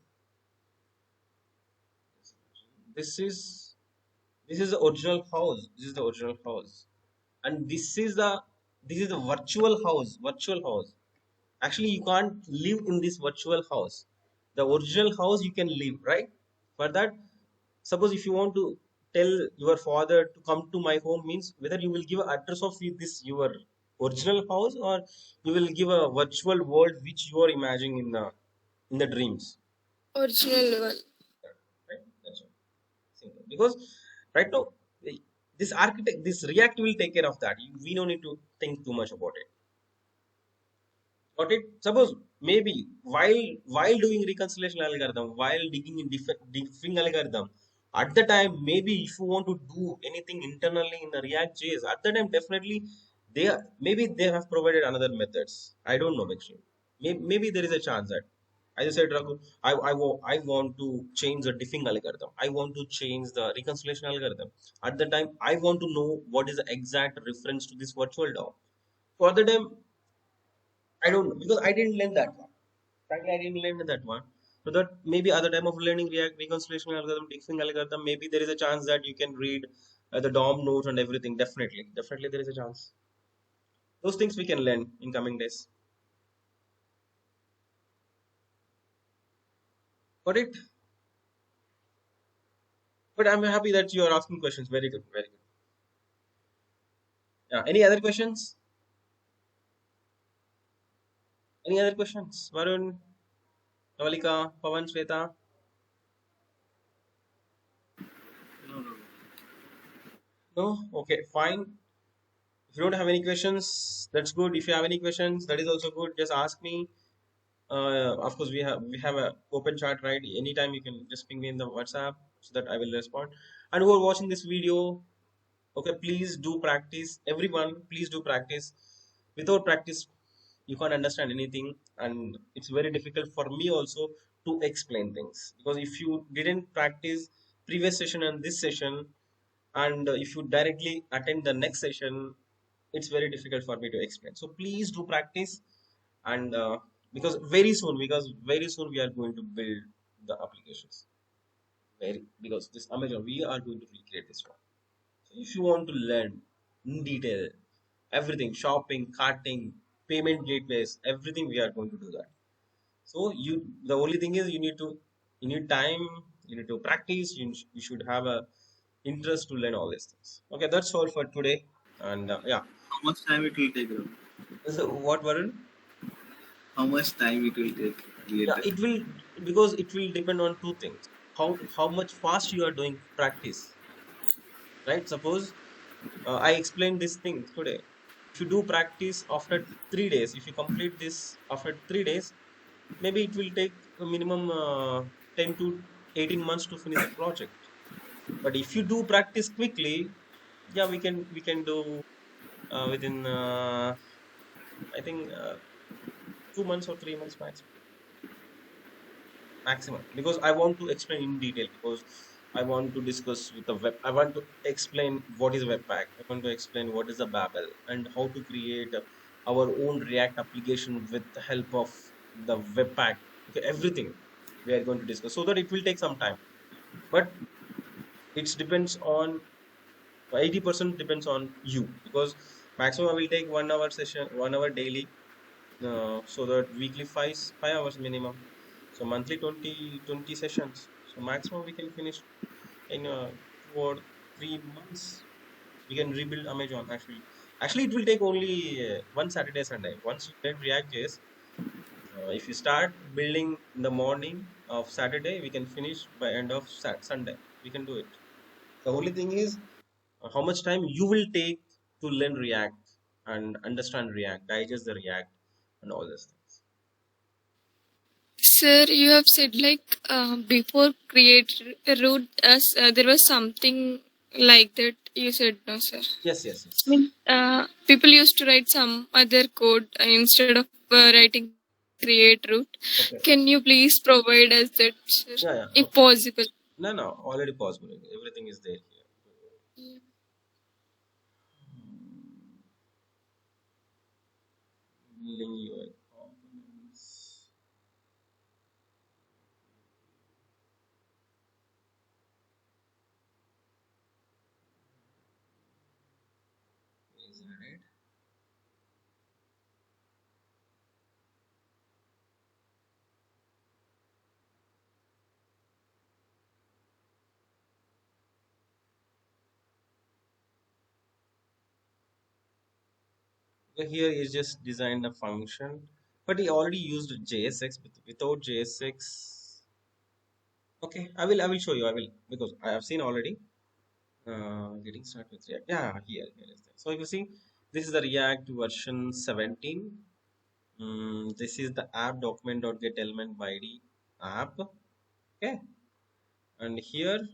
this is the original house. This is the original house, and this is the virtual house. Actually, you can't live in this virtual house. The original house you can live, right? For that, suppose if you want to tell your father to come to my home, means whether you will give an address of this your original house, or you will give a virtual world which you are imagining in the dreams. Original one. Right? That's all. Simple. Because right now this React will take care of that. We don't need to think too much about it. Got it? Suppose maybe while doing reconciliation algorithm, while digging in diffing algorithm, at the time maybe if you want to do anything internally in the React JS, at the time definitely maybe they have provided another methods. I don't know actually. Maybe there is a chance that, as I said, Raghu, I want to change the diffing algorithm. I want to change the reconciliation algorithm. At the time, I want to know what is the exact reference to this virtual DOM. For the time, I don't know, because I didn't learn that one. Frankly, I didn't learn that one. So that maybe at the time of learning React reconciliation algorithm, diffing algorithm, maybe there is a chance that you can read the DOM notes and everything. Definitely there is a chance. Those things we can learn in coming days. Got it? But I'm happy that you are asking questions. Very good, very good. Yeah. Any other questions? Any other questions? Varun, Navalika, Pavan, Shweta? No, no, no. No? Okay, fine. If you don't have any questions, that's good. If you have any questions, that is also good. Just ask me. Of course, we have a open chat, right? Anytime you can just ping me in the WhatsApp so that I will respond. And who are watching this video, okay, please do practice. Everyone, please do practice. Without practice, you can't understand anything, and it's very difficult for me also to explain things, because if you didn't practice previous session and this session, and if you directly attend the next session, it's very difficult for me to explain. So please do practice, and because very soon we are going to build the applications, because this Amazon, we are going to recreate this one. So if you want to learn in detail everything, shopping, carting, payment gateways, everything, we are going to do that. So the only thing is you need time, you need to practice, you should have a interest to learn all these things. Okay, that's all for today. And yeah, How much time it will take, bro? so what, Varun? How much time it will take Yeah, later? it will, because it will depend on two things. How much fast you are doing practice, right? Suppose I explained this thing today. If you do practice after 3 days, if you complete this after 3 days, maybe it will take a minimum 10 to 18 months to finish the project. But if you do practice quickly, yeah, we can do within I think 2 months or 3 months maximum, because I want to explain in detail, because I want to discuss with the web. I want to explain what is Webpack. I want to explain what is the Babel, and how to create our own React application with the help of the Webpack. Okay, everything we are going to discuss, so that it will take some time. But it depends on 80% depends on you, because maximum I will take 1 hour session, 1 hour daily, so that weekly 5 hours minimum. So monthly 20 sessions. So maximum we can finish in 2 or 3 months. We can rebuild Amazon actually. Actually, it will take only one Saturday, Sunday. Once you learn React.js, if you start building in the morning of Saturday, we can finish by end of Sunday. We can do it. The only thing is how much time you will take to learn React and understand React, digest the React, and all these things. Sir, you have said like before create root as there was something like that. You said no, sir. Yes, yes, I yes. mean, people used to write some other code instead of writing create root. Okay. Can you please provide us that, sir, Yeah, yeah. if Okay. possible? No, no, already possible. Everything is there here. Building UI components. Is that it? So here is just designed a function, but he already used JSX. Without JSX. Okay, I will show you. I will, because I have seen already. Getting started with React. Yeah, here is that. So you see, this is the React version 17. This is the app document.get element by ID app. Okay, and here,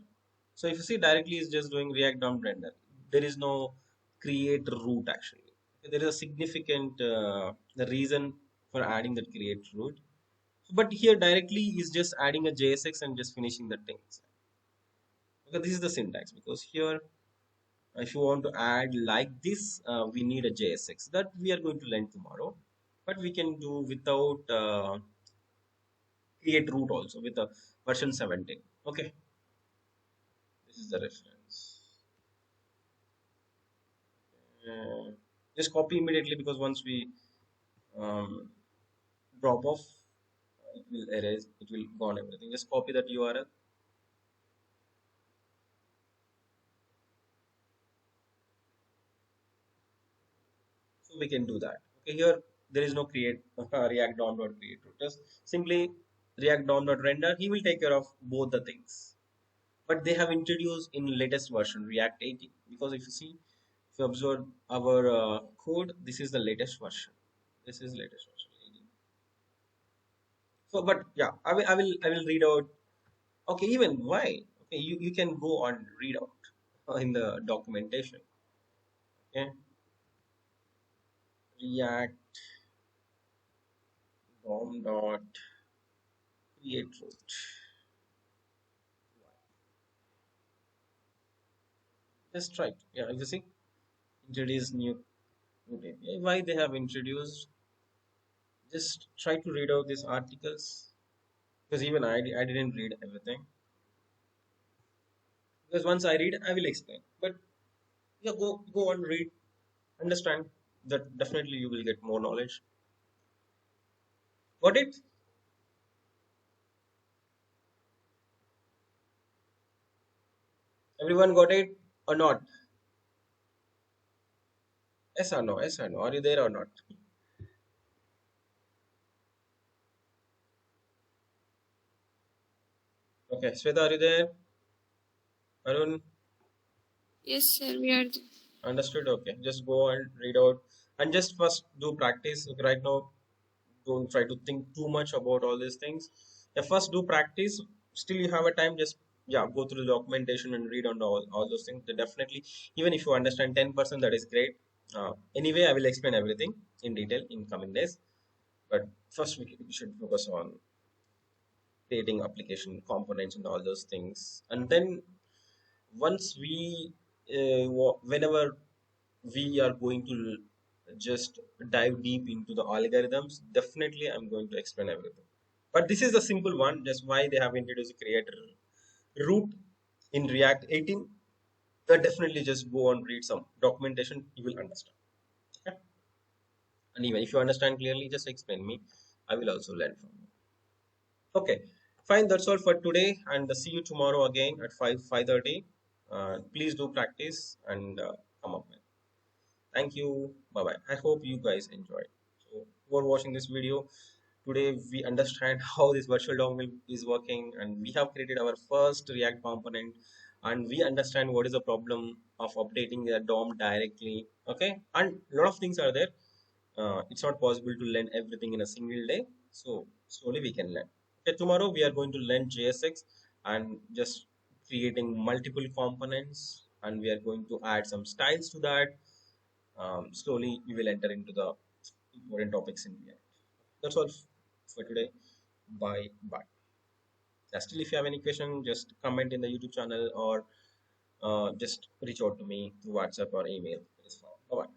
so if you see directly, is just doing React DOM render. There is no create root actually. There is a significant the reason for adding that create root. But here directly is just adding a JSX and just finishing the things. Okay, this is the syntax, because here if you want to add like this, we need a JSX that we are going to learn tomorrow, but we can do without create root also with the version 17. Okay, this is the reference. uh, just copy immediately, because once we um, drop off, it will erase, it will gone everything. Just copy that URL. So we can do that. Okay, here there is no create react dom.create root. Just simply react dom.render. He will take care of both the things. But they have introduced in latest version React 18, because if you see, if you observe our code, this is the latest version. This is latest version 18. So but yeah, I will read out. Okay, even why, okay, you can go and read out in the documentation. Okay, React dom dot create root. Just try it. Yeah, if you see, introduce new root API. Why they have introduced, just try to read out these articles, because even I didn't read everything, because once I read I will explain. But yeah, go on, read, understand, that definitely you will get more knowledge. Got it? Everyone got it or not? Yes or no? Yes or no? Are you there or not? Okay, Sweta, are you there? Arun, Yes, sir. We are. understood? Okay, just go and read out, and just first do practice. Okay, right now, don't try to think too much about all these things. Yeah, first do practice. Still, you have a time. Just yeah, go through the documentation and read on all those things. They definitely, even if you understand 10%, that is great. Anyway, I will explain everything in detail in coming days. But first, we should focus on creating application components and all those things. And then once we, whenever we are going to just dive deep into the algorithms, definitely I'm going to explain everything. But this is a simple one, just why they have introduced creator root in React 18. Definitely just go and read some documentation, you will understand. Okay? And even if you understand clearly, just explain me. I will also learn from you. Okay, fine. That's all for today, and see you tomorrow again at 5:30. Please do practice and come up with. Thank you. Bye bye. I hope you guys enjoyed. So, who are watching this video today, we understand how this virtual DOM is working, and we have created our first React component, and we understand what is the problem of updating the DOM directly. Okay, and a lot of things are there. It's not possible to learn everything in a single day, so slowly we can learn. Okay, tomorrow we are going to learn JSX and just creating multiple components, and we are going to add some styles to that. Slowly we will enter into the important topics in React. That's all for today. Bye bye. Still, if you have any question, just comment in the YouTube channel or just reach out to me through WhatsApp or email. It is fine. Bye bye.